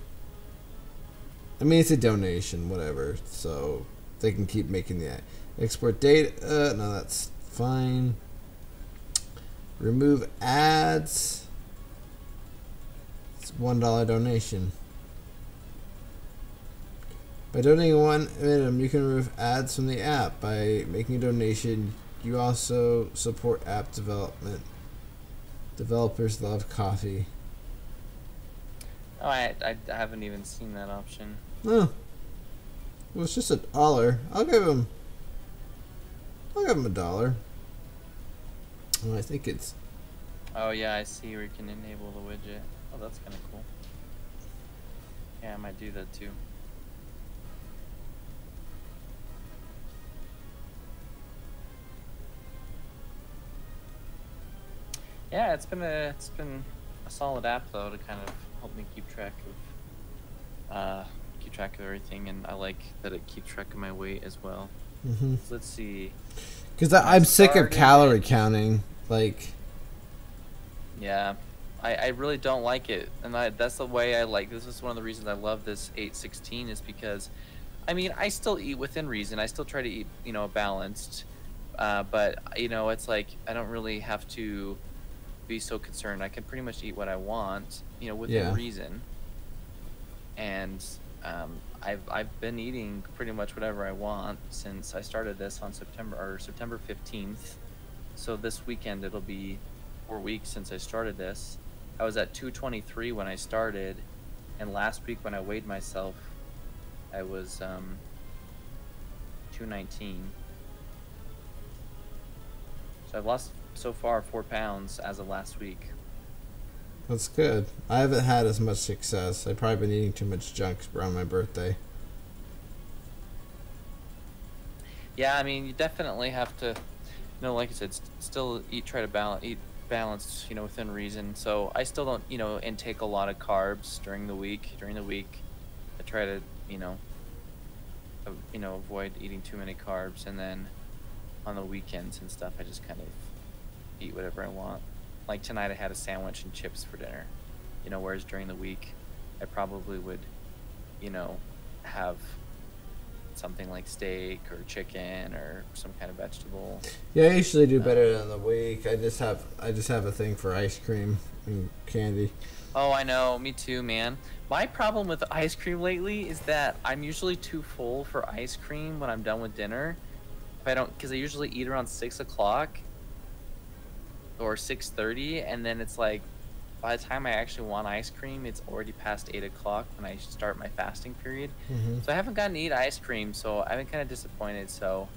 I mean, it's a donation, whatever. So they can keep making the export data. No, that's fine. Remove ads. It's $1 donation. By donating one item, you can remove ads from the app. By making a donation, you also support app development. Developers love coffee. Oh, I haven't even seen that option. Oh. Well, it's just $1. I'll give him $1. Oh, I think it's... Oh, yeah, I see where you can enable the widget. Oh, that's kind of cool. Yeah, I might do that too. Yeah, it's been a solid app though to kind of help me keep track of everything, and I like that it keeps track of my weight as well. Mm-hmm. So let's see. Because I'm sick of calorie counting. Like. Yeah, I really don't like it, and that's the way I like. This is one of the reasons I love this 816 is because, I mean, I still eat within reason. I still try to eat, balanced, but it's like I don't really have to be so concerned. I can pretty much eat what I want, within reason. And I've been eating pretty much whatever I want since I started this on September 15th. So this weekend it'll be 4 weeks since I started this. I was at 223 when I started, and last week when I weighed myself, I was 219. So I've lost so far 4 pounds as of last week. That's good. I haven't had as much success. I've probably been eating too much junk around my birthday. Yeah, I mean, you definitely have to, like I said, still try to eat balanced, within reason. So I still don't, intake a lot of carbs during the week. During the week, I try to, avoid eating too many carbs, and then on the weekends and stuff, I just kind of eat whatever I want. Like tonight I had a sandwich and chips for dinner, whereas during the week I probably would, have something like steak or chicken or some kind of vegetable. Yeah, I usually do better than the week. I just have a thing for ice cream and candy. Oh, I know, me too, man. My problem with ice cream lately is that I'm usually too full for ice cream when I'm done with dinner. Because I usually eat around 6 o'clock or 6:30, and then it's like by the time I actually want ice cream, it's already past 8 o'clock when I start my fasting period. Mm-hmm. So I haven't gotten to eat ice cream, so I've been kind of disappointed. So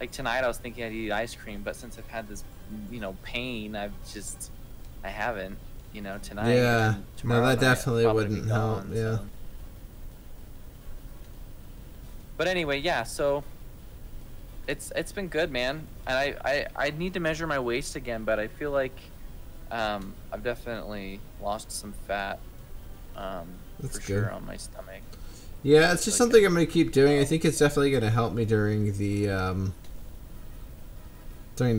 like tonight I was thinking I'd eat ice cream, but since I've had this pain, I haven't, tonight. Yeah, no, that I'll definitely probably wouldn't be help. gone, Yeah. so. But anyway, yeah, so it's been good, man. And I need to measure my waist again, but I feel like I've definitely lost some fat That's for good. sure on my stomach. Yeah, it's just something I'm gonna keep doing. I think it's definitely gonna help me during the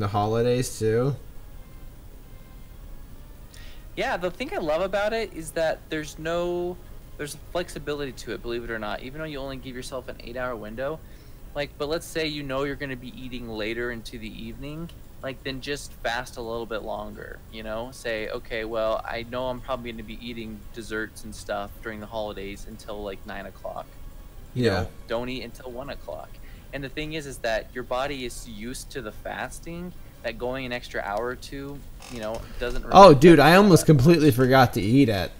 holidays too. Yeah, the thing I love about it is that there's flexibility to it, believe it or not. Even though you only give yourself an 8-hour window, but let's say you're going to be eating later into the evening, then just fast a little bit longer, Say, okay, well, I know I'm probably going to be eating desserts and stuff during the holidays until 9 o'clock. Yeah. Don't eat until 1 o'clock. And the thing is that your body is used to the fasting, that going an extra hour or two, doesn't really... Oh, dude, I almost completely forgot to eat at,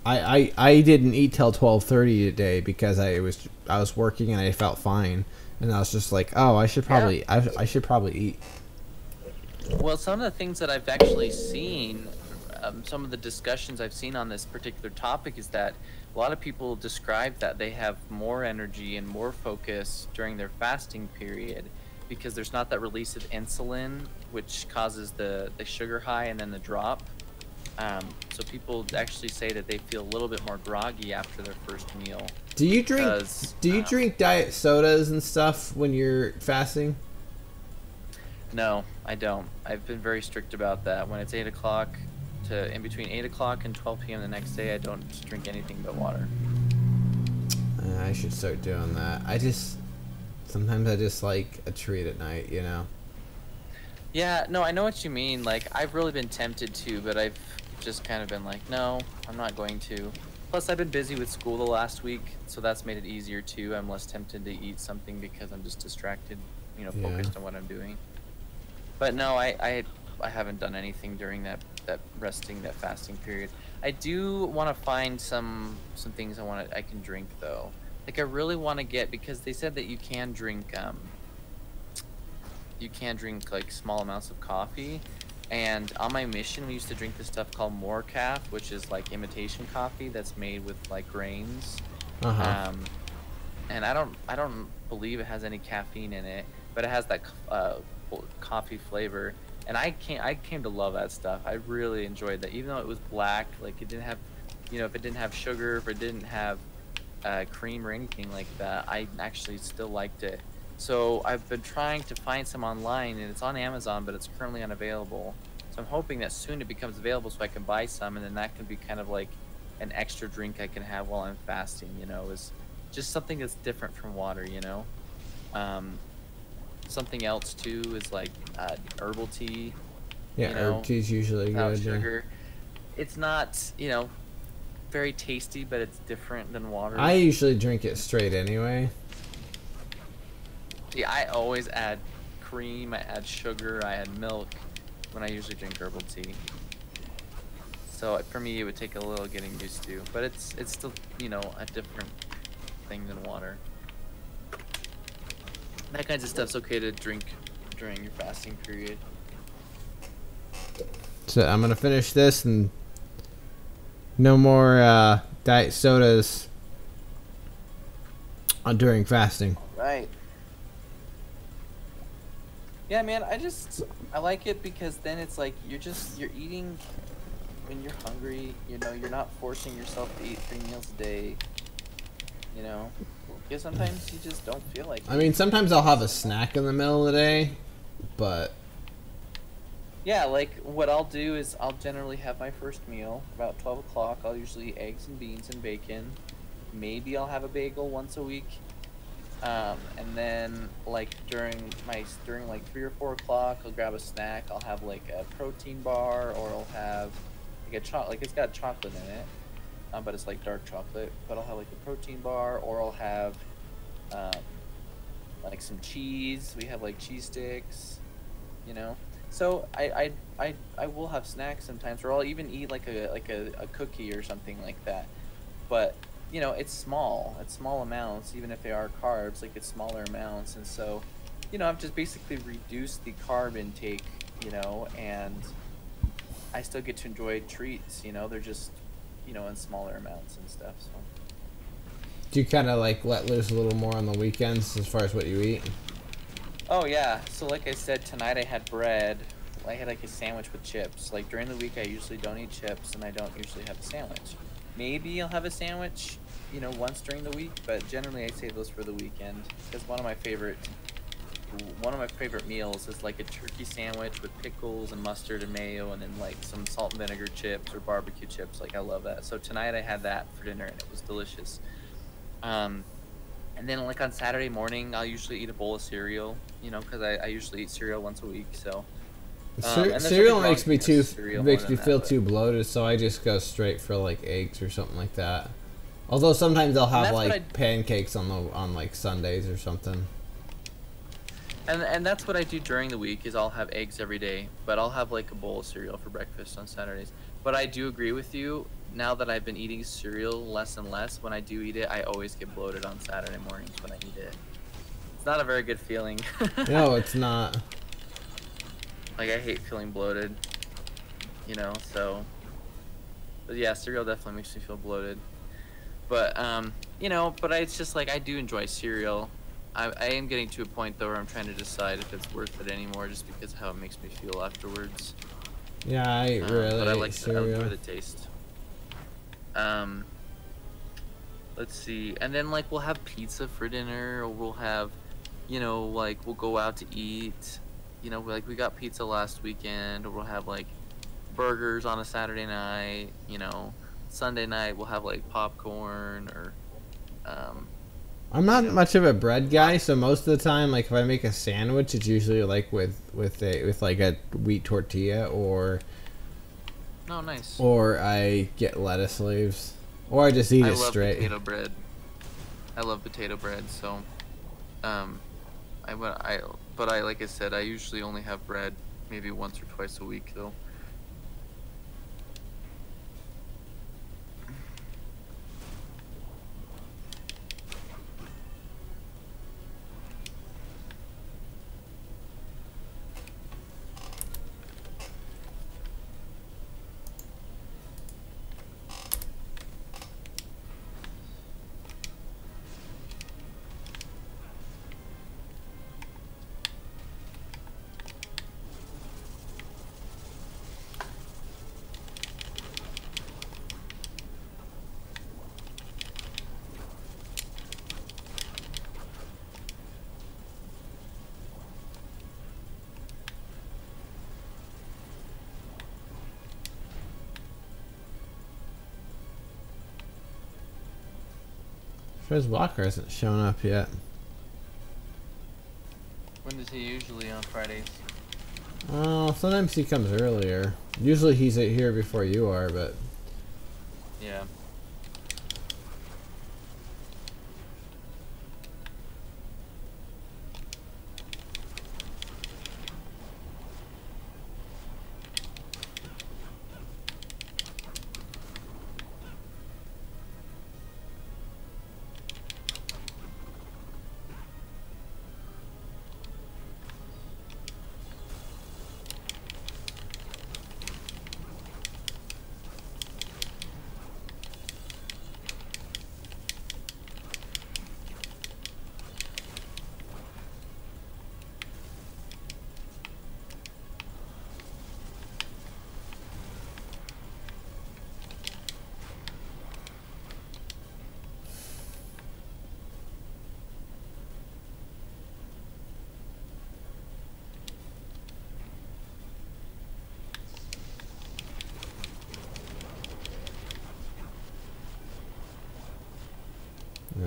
I didn't eat till 12:30 today because I was working and I felt fine, and I was just like, oh, I should probably eat. Well, some of the things that I've actually seen, some of the discussions I've seen on this particular topic is that a lot of people describe that they have more energy and more focus during their fasting period because there's not that release of insulin, which causes the sugar high and then the drop. So people actually say that they feel a little bit more groggy after their first meal. Do you drink diet sodas and stuff when you're fasting? No, I don't. I've been very strict about that. When it's 8 o'clock to in between 8 o'clock and 12 p.m. the next day, I don't drink anything but water. I should start doing that. Sometimes I just like a treat at night, you know? Yeah, no, I know what you mean. Like, I've really been tempted to, but I've just kind of been like, no, I'm not going to. Plus, I've been busy with school the last week, so that's made it easier too. I'm less tempted to eat something because I'm just distracted, focused on what I'm doing. But no, I haven't done anything during that fasting period. I do want to find some things I can drink though. Like I really want to get, because they said that you can drink like small amounts of coffee, and on my mission we used to drink this stuff called Morecaf, which is like imitation coffee that's made with like grains. And I don't believe it has any caffeine in it, but it has that coffee flavor, and I came to love that stuff. I really enjoyed that, even though it was black. Like it didn't have, if it didn't have sugar, if it didn't have cream or anything like that, I actually still liked it. So I've been trying to find some online, and it's on Amazon, but it's currently unavailable. So I'm hoping that soon it becomes available so I can buy some, and then that can be kind of like an extra drink I can have while I'm fasting. Is just something that's different from water. Something else too is like herbal tea. Yeah, herb tea's usually good. Sugar. It's not, very tasty, but it's different than water. I usually drink it straight anyway. Yeah, I always add cream, I add sugar, I add milk when I usually drink herbal tea. So for me, it would take a little getting used to, but it's still, a different thing than water. That kinds of stuff's okay to drink during your fasting period. So I'm gonna finish this, and no more diet sodas during fasting. Right. Yeah, man, I like it because then it's like you're eating when you're hungry, you're not forcing yourself to eat 3 meals a day, because sometimes you just don't feel like it. I mean, sometimes I'll have a snack in the middle of the day, but yeah, like what I'll do is I'll generally have my first meal about 12 o'clock. I'll usually eat eggs and beans and bacon. Maybe I'll have a bagel once a week. And then like during like 3 or 4 o'clock, I'll grab a snack. I'll have like a protein bar, or I'll have like it's got chocolate in it, but it's like dark chocolate. But I'll have like a protein bar, or I'll have like some cheese. We have like cheese sticks, So I will have snacks sometimes, or I'll even eat like a cookie or something like that. But it's small amounts, even if they are carbs, like it's smaller amounts. And so, I've just basically reduced the carb intake, and I still get to enjoy treats, they're just, in smaller amounts and stuff. So. Do you kind of like let loose a little more on the weekends as far as what you eat? Oh yeah, so like I said, tonight I had bread. I had like a sandwich with chips. Like during the week I usually don't eat chips, and I don't usually have a sandwich. Maybe I'll have a sandwich, once during the week, but generally I save those for the weekend. Because one of my favorite meals is like a turkey sandwich with pickles and mustard and mayo, and then like some salt and vinegar chips or barbecue chips. Like I love that. So tonight I had that for dinner, and it was delicious. And then like on Saturday morning, I'll usually eat a bowl of cereal, because I usually eat cereal once a week. So cereal makes me feel too bloated, so I just go straight for like eggs or something like that. Although sometimes I'll have like pancakes on like Sundays or something. And that's what I do during the week, is I'll have eggs every day, but I'll have like a bowl of cereal for breakfast on Saturdays. But I do agree with you. Now that I've been eating cereal less and less, when I do eat it, I always get bloated on Saturday mornings when I eat it. It's not a very good feeling. No, it's not. Like, I hate feeling bloated, so. But yeah, cereal definitely makes me feel bloated. But, but it's just like, I do enjoy cereal. I am getting to a point, though, where I'm trying to decide if it's worth it anymore, just because of how it makes me feel afterwards. Yeah, I really but I like cereal. I enjoy the taste. Let's see, and then like we'll have pizza for dinner, or we'll have, like we'll go out to eat. you know, like we got pizza last weekend, or we'll have like burgers on a Saturday night. You know, Sunday night we'll have like popcorn or, um, I'm you not know, much of a bread guy, so most of the time, like if I make a sandwich, it's usually like with like a wheat tortilla, no, nice. or I get lettuce leaves, or I just eat I it love straight. potato bread. I love potato bread, so um, but I like I said, I usually only have bread maybe once or twice a week though. Frizz Walker hasn't shown up yet. When does he usually on Fridays? Oh, sometimes he comes earlier. Usually he's here before you are, but Yeah.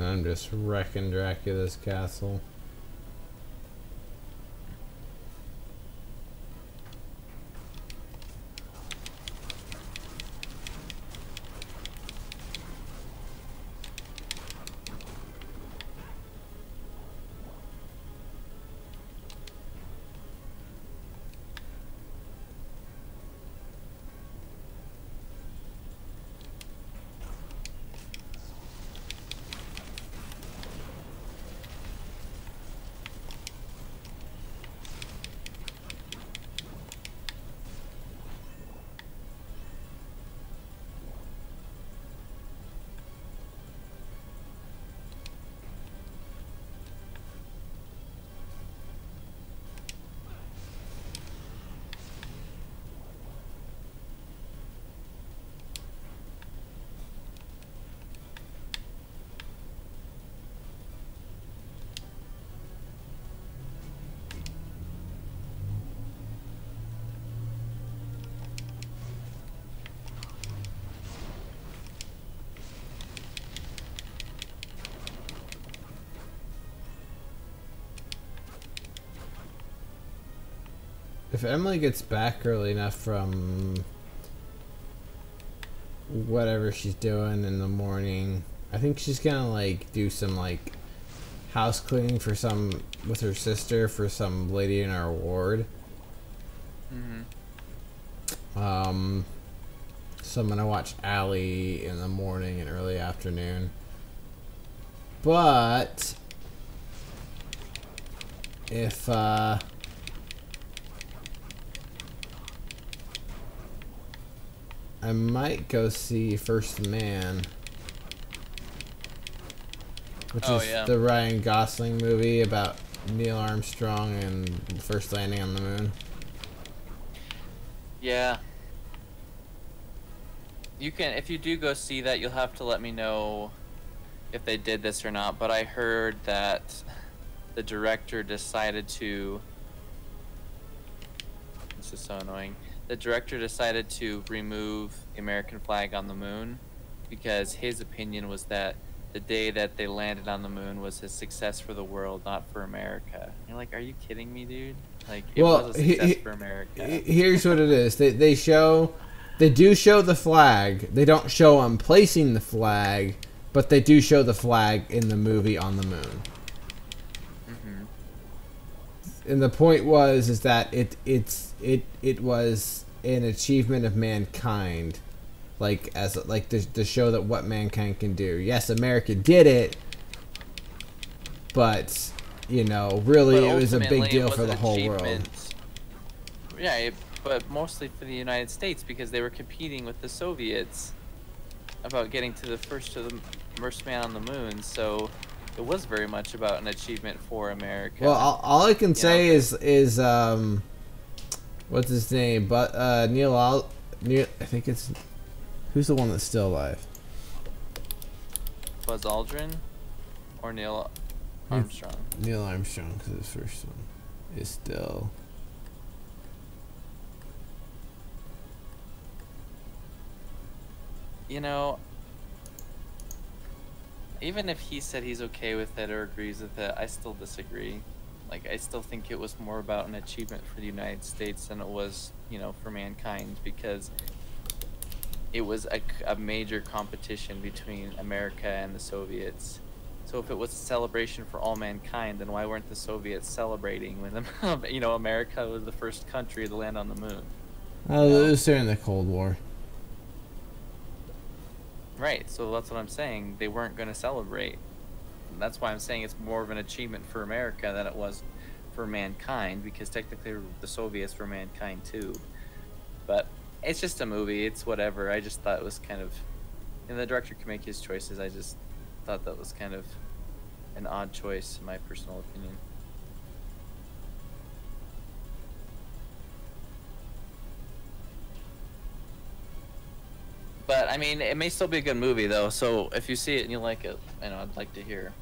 and I'm just wrecking Dracula's castle. If Emily gets back early enough from whatever she's doing in the morning, I think she's gonna like do some like house cleaning for some with her sister for some lady in our ward. So I'm gonna watch Allie in the morning and early afternoon. But if I might go see First Man, which is the Ryan Gosling movie about Neil Armstrong and the first landing on the moon. Yeah. You can, if you do go see that, you'll have to let me know if they did this or not. But I heard that the director decided to this is so annoying. The director decided to remove the American flag on the moon because his opinion was that the day that they landed on the moon was a success for the world, not for America. You're like, are you kidding me, dude? Like, it was a success for America. Here's what it is. They do show the flag. They don't show them placing the flag, but they do show the flag in the movie on the moon. And the point is that it was an achievement of mankind, like to show that what mankind can do. Yes, America did it, but you know, really, it was a big deal for the whole world. Yeah, but mostly for the United States because they were competing with the Soviets about getting to the first man on the moon. So it was very much about an achievement for America. Well, all I can say is what's his name? But Neil, I think it's who's the one that's still alive? Buzz Aldrin or Neil Armstrong? Neil Armstrong, because his first one is still. You know, even if he said he's okay with it or agrees with it, I still disagree. Like, I still think it was more about an achievement for the United States than it was, you know, for mankind, because it was a major competition between America and the Soviets. So if it was a celebration for all mankind, then why weren't the Soviets celebrating when, you know, America was the first country to land on the moon? Oh, it was during the Cold War. Right, so that's what I'm saying. They weren't going to celebrate. And that's why I'm saying it's more of an achievement for America than it was for mankind, because technically the Soviets were mankind too. But it's just a movie. It's whatever. I just thought it was kind of... And the director can make his choices. I just thought that was kind of an odd choice, in my personal opinion. But, I mean, it may still be a good movie, though, so if you see it and you like it, you know, I'd like to hear.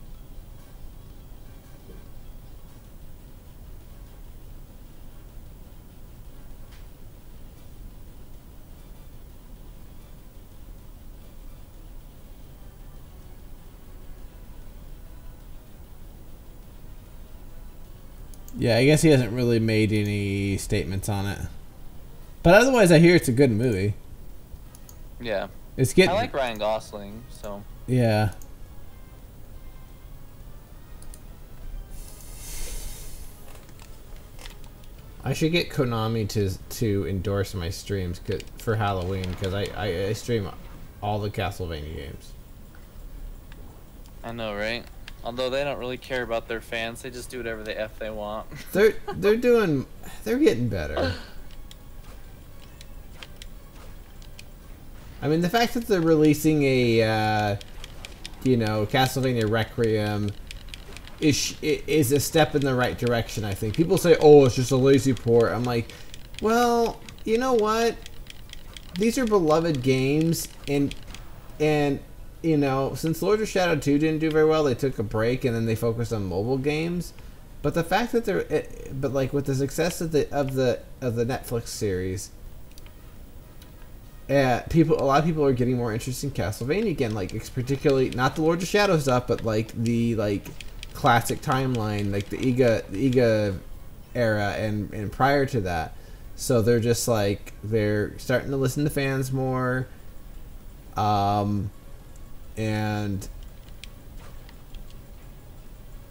Yeah, I guess he hasn't really made any statements on it. But otherwise, I hear it's a good movie. Yeah. It's getting... I like Ryan Gosling, so... Yeah. I should get Konami to endorse my streams for Halloween, because I stream all the Castlevania games. I know, right? Although they don't really care about their fans, they just do whatever the F they want. They're getting better. I mean, the fact that they're releasing a, you know, Castlevania Requiem is a step in the right direction, I think. People say, oh, it's just a lazy port. I'm like, well, you know what? These are beloved games, and you know, since Lords of Shadow 2 didn't do very well, they took a break, and then they focused on mobile games. But the fact that but like with the success of the Netflix series, a lot of people are getting more interested in Castlevania again. Like, it's particularly not the Lords of Shadow stuff, but like the classic timeline, like the Iga era and prior to that. So they're just like, they're starting to listen to fans more, and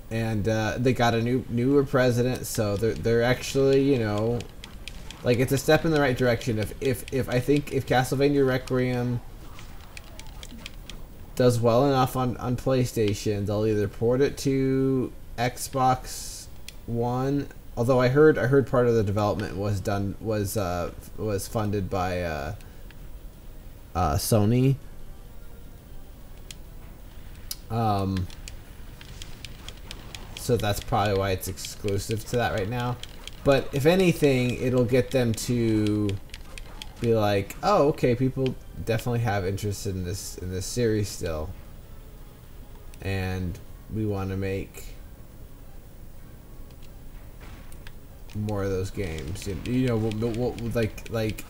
they got a newer president, so they're actually, you know, like, it's a step in the right direction. If I think if Castlevania Requiem does well enough on PlayStation, they'll either port it to Xbox One. Although I heard part of the development was funded by Sony. So that's probably why it's exclusive to that right now. But if anything, it'll get them to be like, oh, okay, people definitely have interest in this series still, and we want to make more of those games. You know, like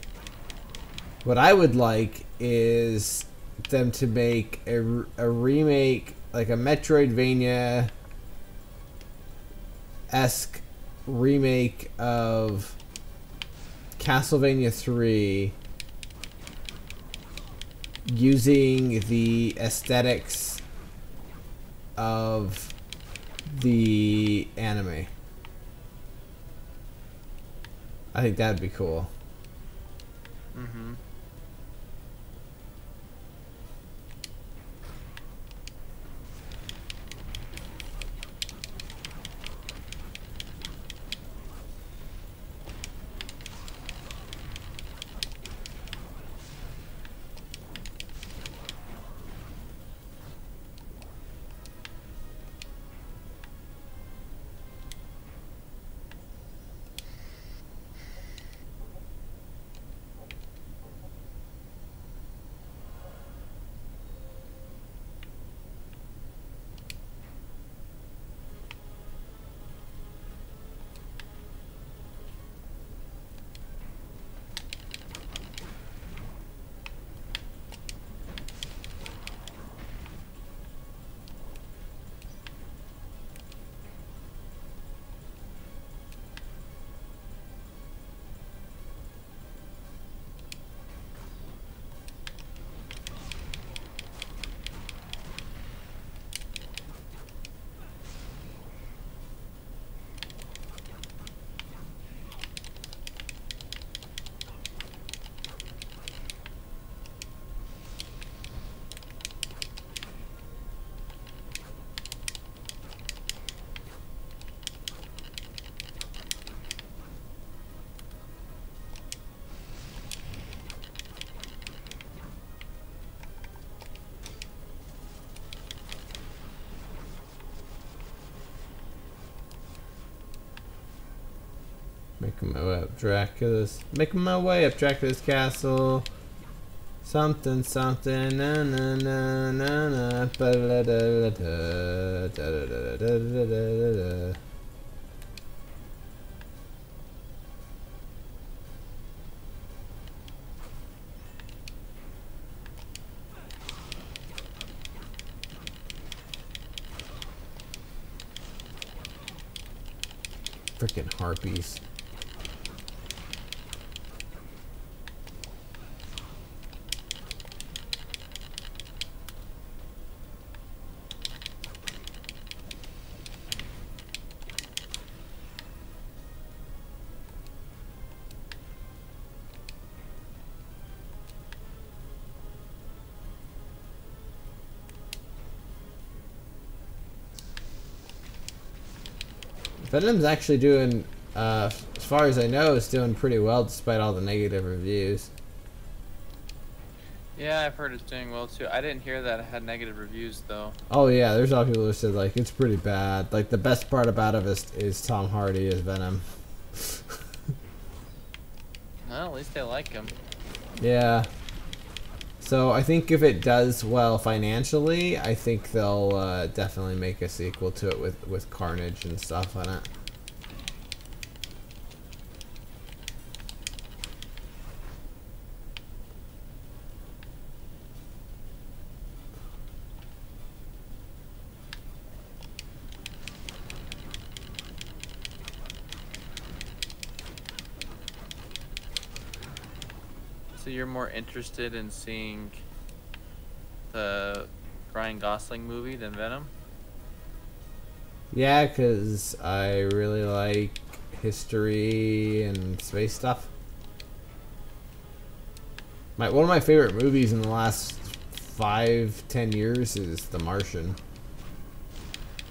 what I would like is them to make a remake, like a Metroidvania-esque remake of Castlevania 3 using the aesthetics of the anime. I think that'd be cool. Mm-hmm. Making my way up Dracula's. Making my way up Dracula's castle. Something, something, na na na na na. Ba da da da da da da da da da da. Freaking harpies. Venom's actually doing, as far as I know, is doing pretty well despite all the negative reviews. Yeah, I've heard it's doing well too. I didn't hear that it had negative reviews though. Oh yeah, there's a lot of people who said like it's pretty bad. Like the best part about it is Tom Hardy as Venom. Well, at least they like him. Yeah. So I think if it does well financially, I think they'll definitely make a sequel to it with Carnage and stuff on it. So you're more interested in seeing the Ryan Gosling movie than Venom? Yeah, because I really like history and space stuff. One of my favorite movies in the last 5-10 years is The Martian.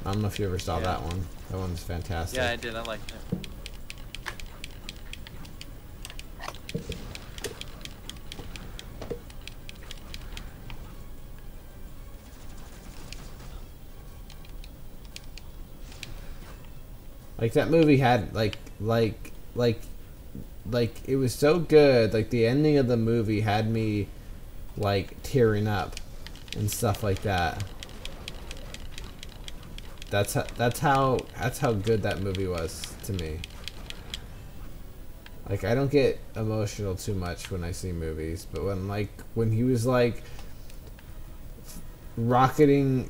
I don't know if you ever saw that one. That one's fantastic. Yeah, I did. I liked it. Like that movie had like it was so good. Like the ending of the movie had me like tearing up and stuff like that. That's how good that movie was to me. Like, I don't get emotional too much when I see movies, but when he was like rocketing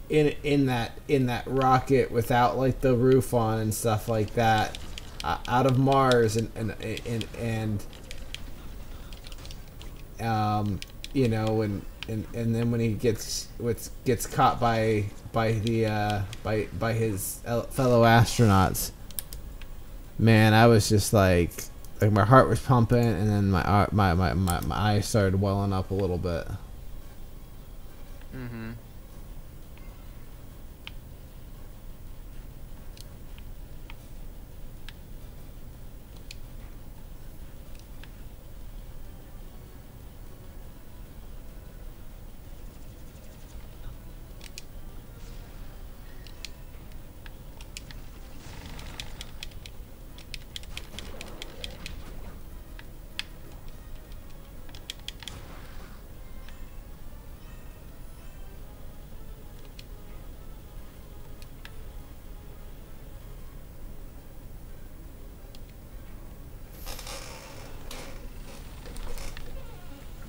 in that rocket without like the roof on and stuff like that, out of Mars, you know, and then when he gets caught by his fellow astronauts, man, I was just like my heart was pumping, and then my eyes started welling up a little bit. Mm-hmm.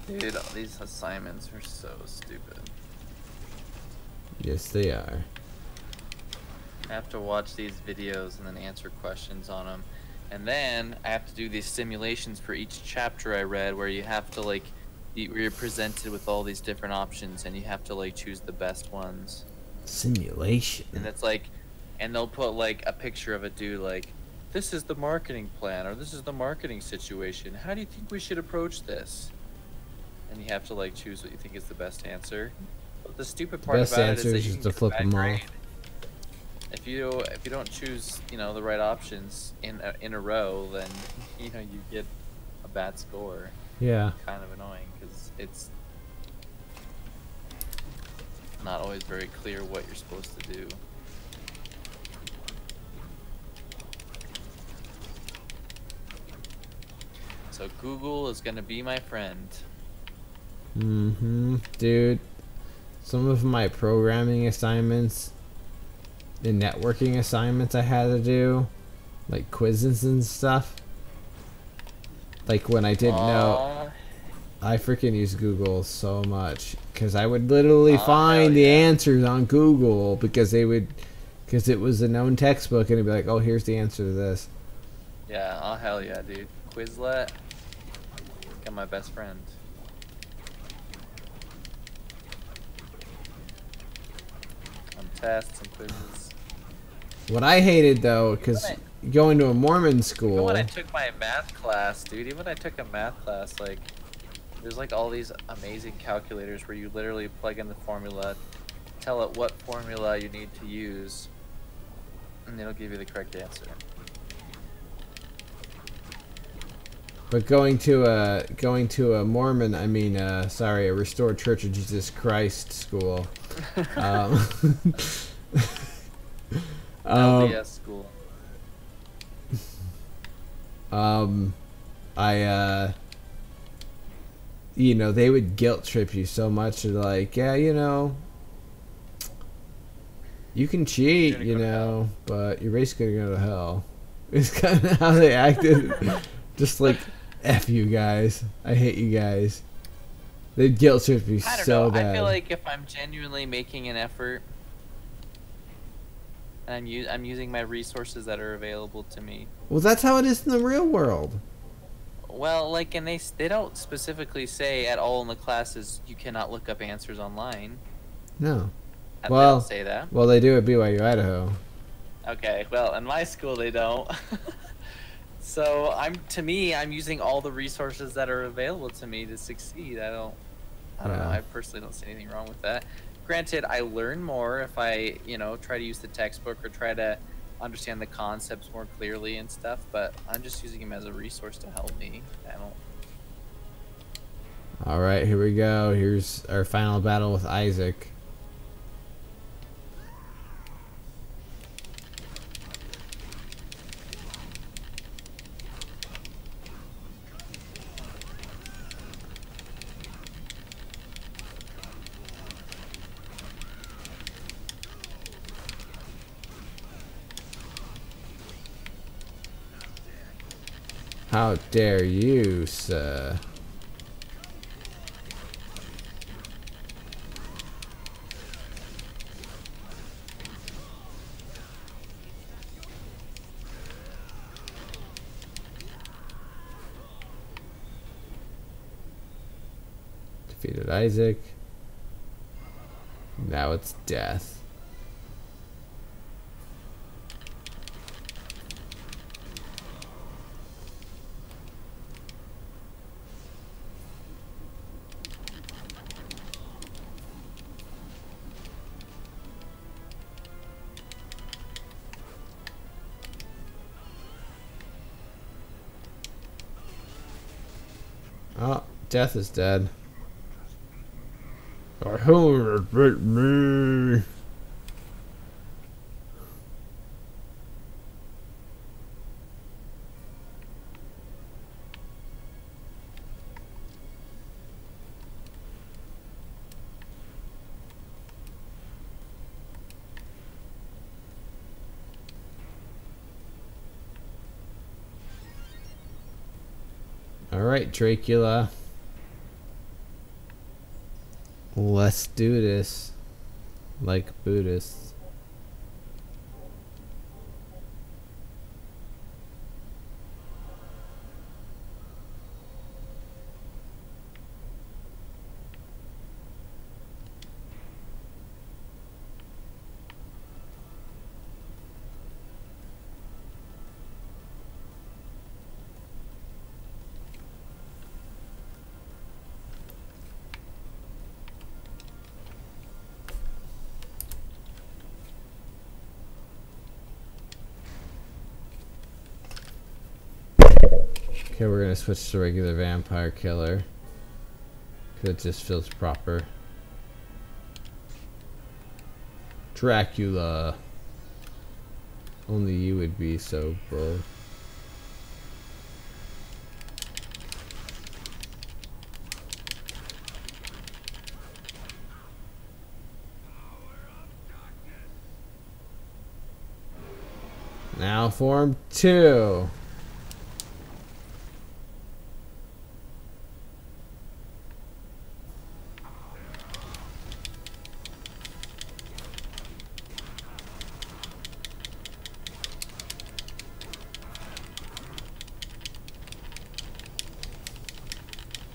Dude, all these assignments are so stupid. Yes, they are. I have to watch these videos and then answer questions on them. And then I have to do these simulations for each chapter I read, where you have to like, you're presented with all these different options and you have to like choose the best ones. Simulation. And it's like, and they'll put like a picture of a dude like, this is the marketing plan, or this is the marketing situation. How do you think we should approach this? And you have to like choose what you think is the best answer. But the stupid part about it is that you can to flip them off. If you don't choose, you know, the right options in a row, then you know you get a bad score. Yeah. Kind of annoying because it's not always very clear what you're supposed to do. So Google is gonna be my friend. Dude, some of my programming assignments and networking assignments I had to do, like quizzes and stuff, like when I didn't know, I freaking use Google so much, because I would literally find the answers on Google, because it was a known textbook, and it'd be like, oh, here's the answer to this. Yeah, oh hell yeah, dude. Quizlet, got my best friend. Tests and quizzes. What I hated though, because going to a Mormon school. Even when I took my math class, dude, even when I took a math class, like, there's like all these amazing calculators where you literally plug in the formula, tell it what formula you need to use, and it'll give you the correct answer. But going to a Mormon, I mean, sorry, a Restored Church of Jesus Christ school. LDS school. You know, they would guilt trip you so much. Like, yeah, you know, you can cheat, you know, but you're basically gonna go to hell. It's kind of how they acted. Just like, F you guys. I hate you guys. They'd guilt trip me so bad. I feel like if I'm genuinely making an effort, and I'm using my resources that are available to me. Well, that's how it is in the real world. Well, like, and they don't specifically say at all in the classes you cannot look up answers online. No. They don't say that. Well, they do at BYU Idaho. Okay, well, in my school they don't. So I'm using all the resources that are available to me to succeed. I don't know. I personally don't see anything wrong with that. Granted, I learn more if I, you know, try to use the textbook or try to understand the concepts more clearly and stuff, but I'm just using them as a resource to help me. I don't. All right, here we go. Here's our final battle with Isaac. How dare you, sir? Defeated Isaac. Now it's death. Oh, death is dead. Or who hurt me? Alright, Dracula. Let's do this. Like Buddhists. Okay, we're gonna switch to regular vampire killer. Cause it just feels proper. Dracula. Only you would be so bold. Now form 2.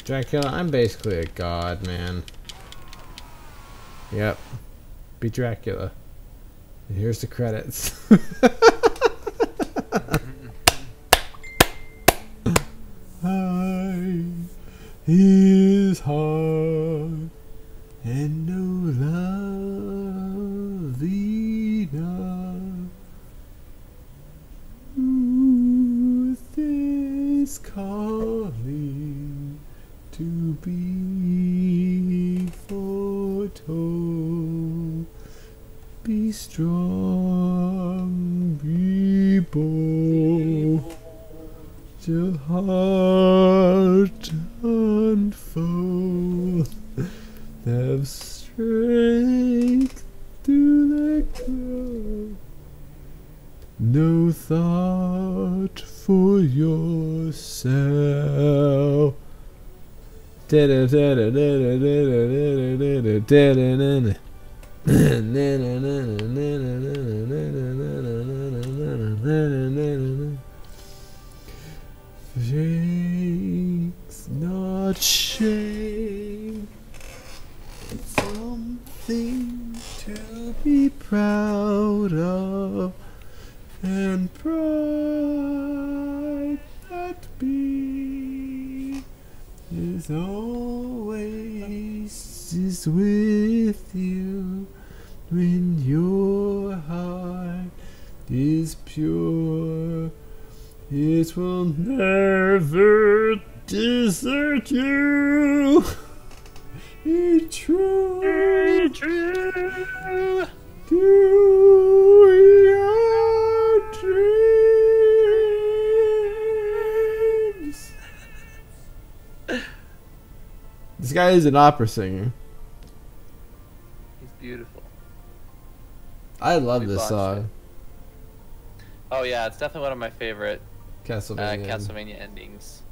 Dracula, I'm basically a god, man. Yep. Be Dracula. And here's the credits. High is hard, and no love enough. Truth is calling to be foretold. Be strong, be bold, till heart unfold. Have strength to let go. No thought for yourself. Fake's not shame. It's something to be proud of, and pride that be is always is with you when your heart is pure. It will never desert you. It's true. True. To your dreams. This guy is an opera singer. He's beautiful. I love this song. Oh yeah, it's definitely one of my favorite Castlevania. Castlevania endings.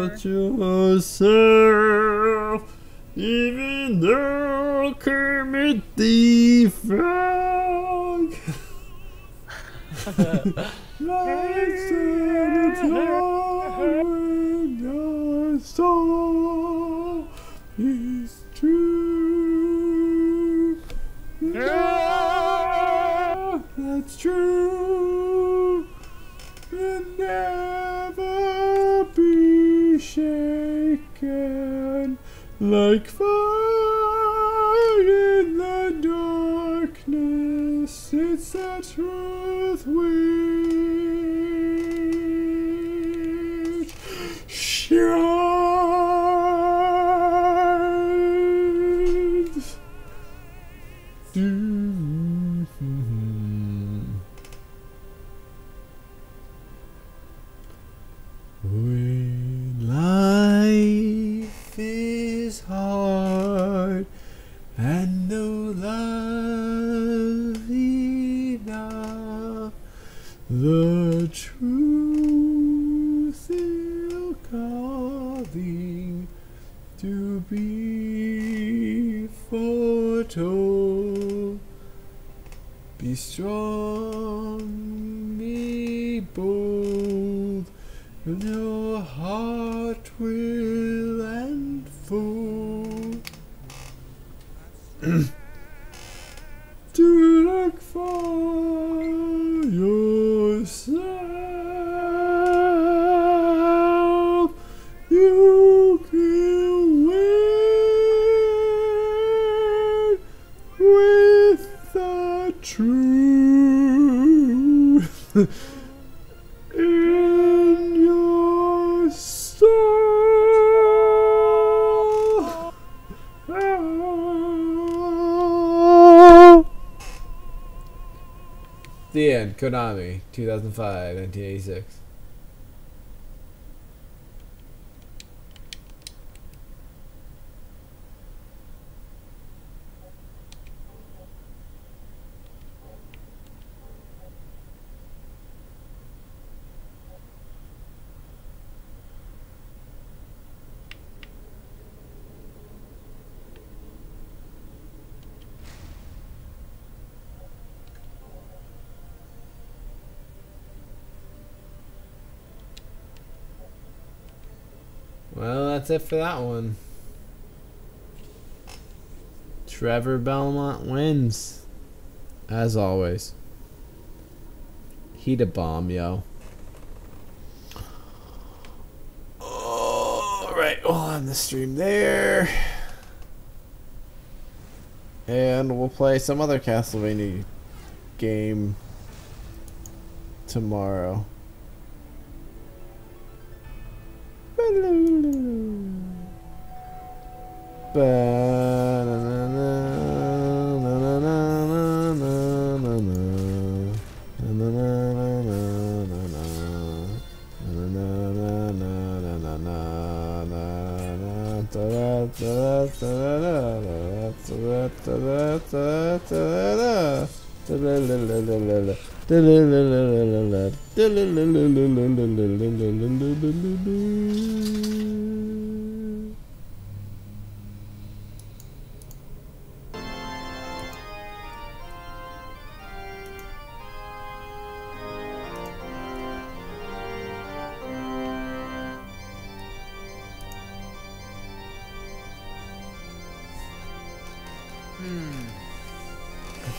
Watch yourself, even though Kermit the Frog. Like Santa when your soul is true. No, that's true. And never be shaken like fire in the darkness. It's the truth which shines. When life is hard and no love enough, the truth will calling to be foretold. Be strong, be bold, and your heart will unfold. To look for yourself, you can win with the truth in your soul. The end. Konami, 2005, 1986. Well, that's it for that one. Trevor Belmont wins. As always. Heat a bomb, yo. Alright, we'll end the stream there. And we'll play some other Castlevania game tomorrow.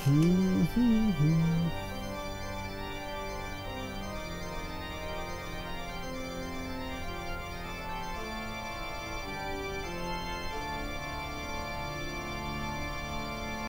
Hmm.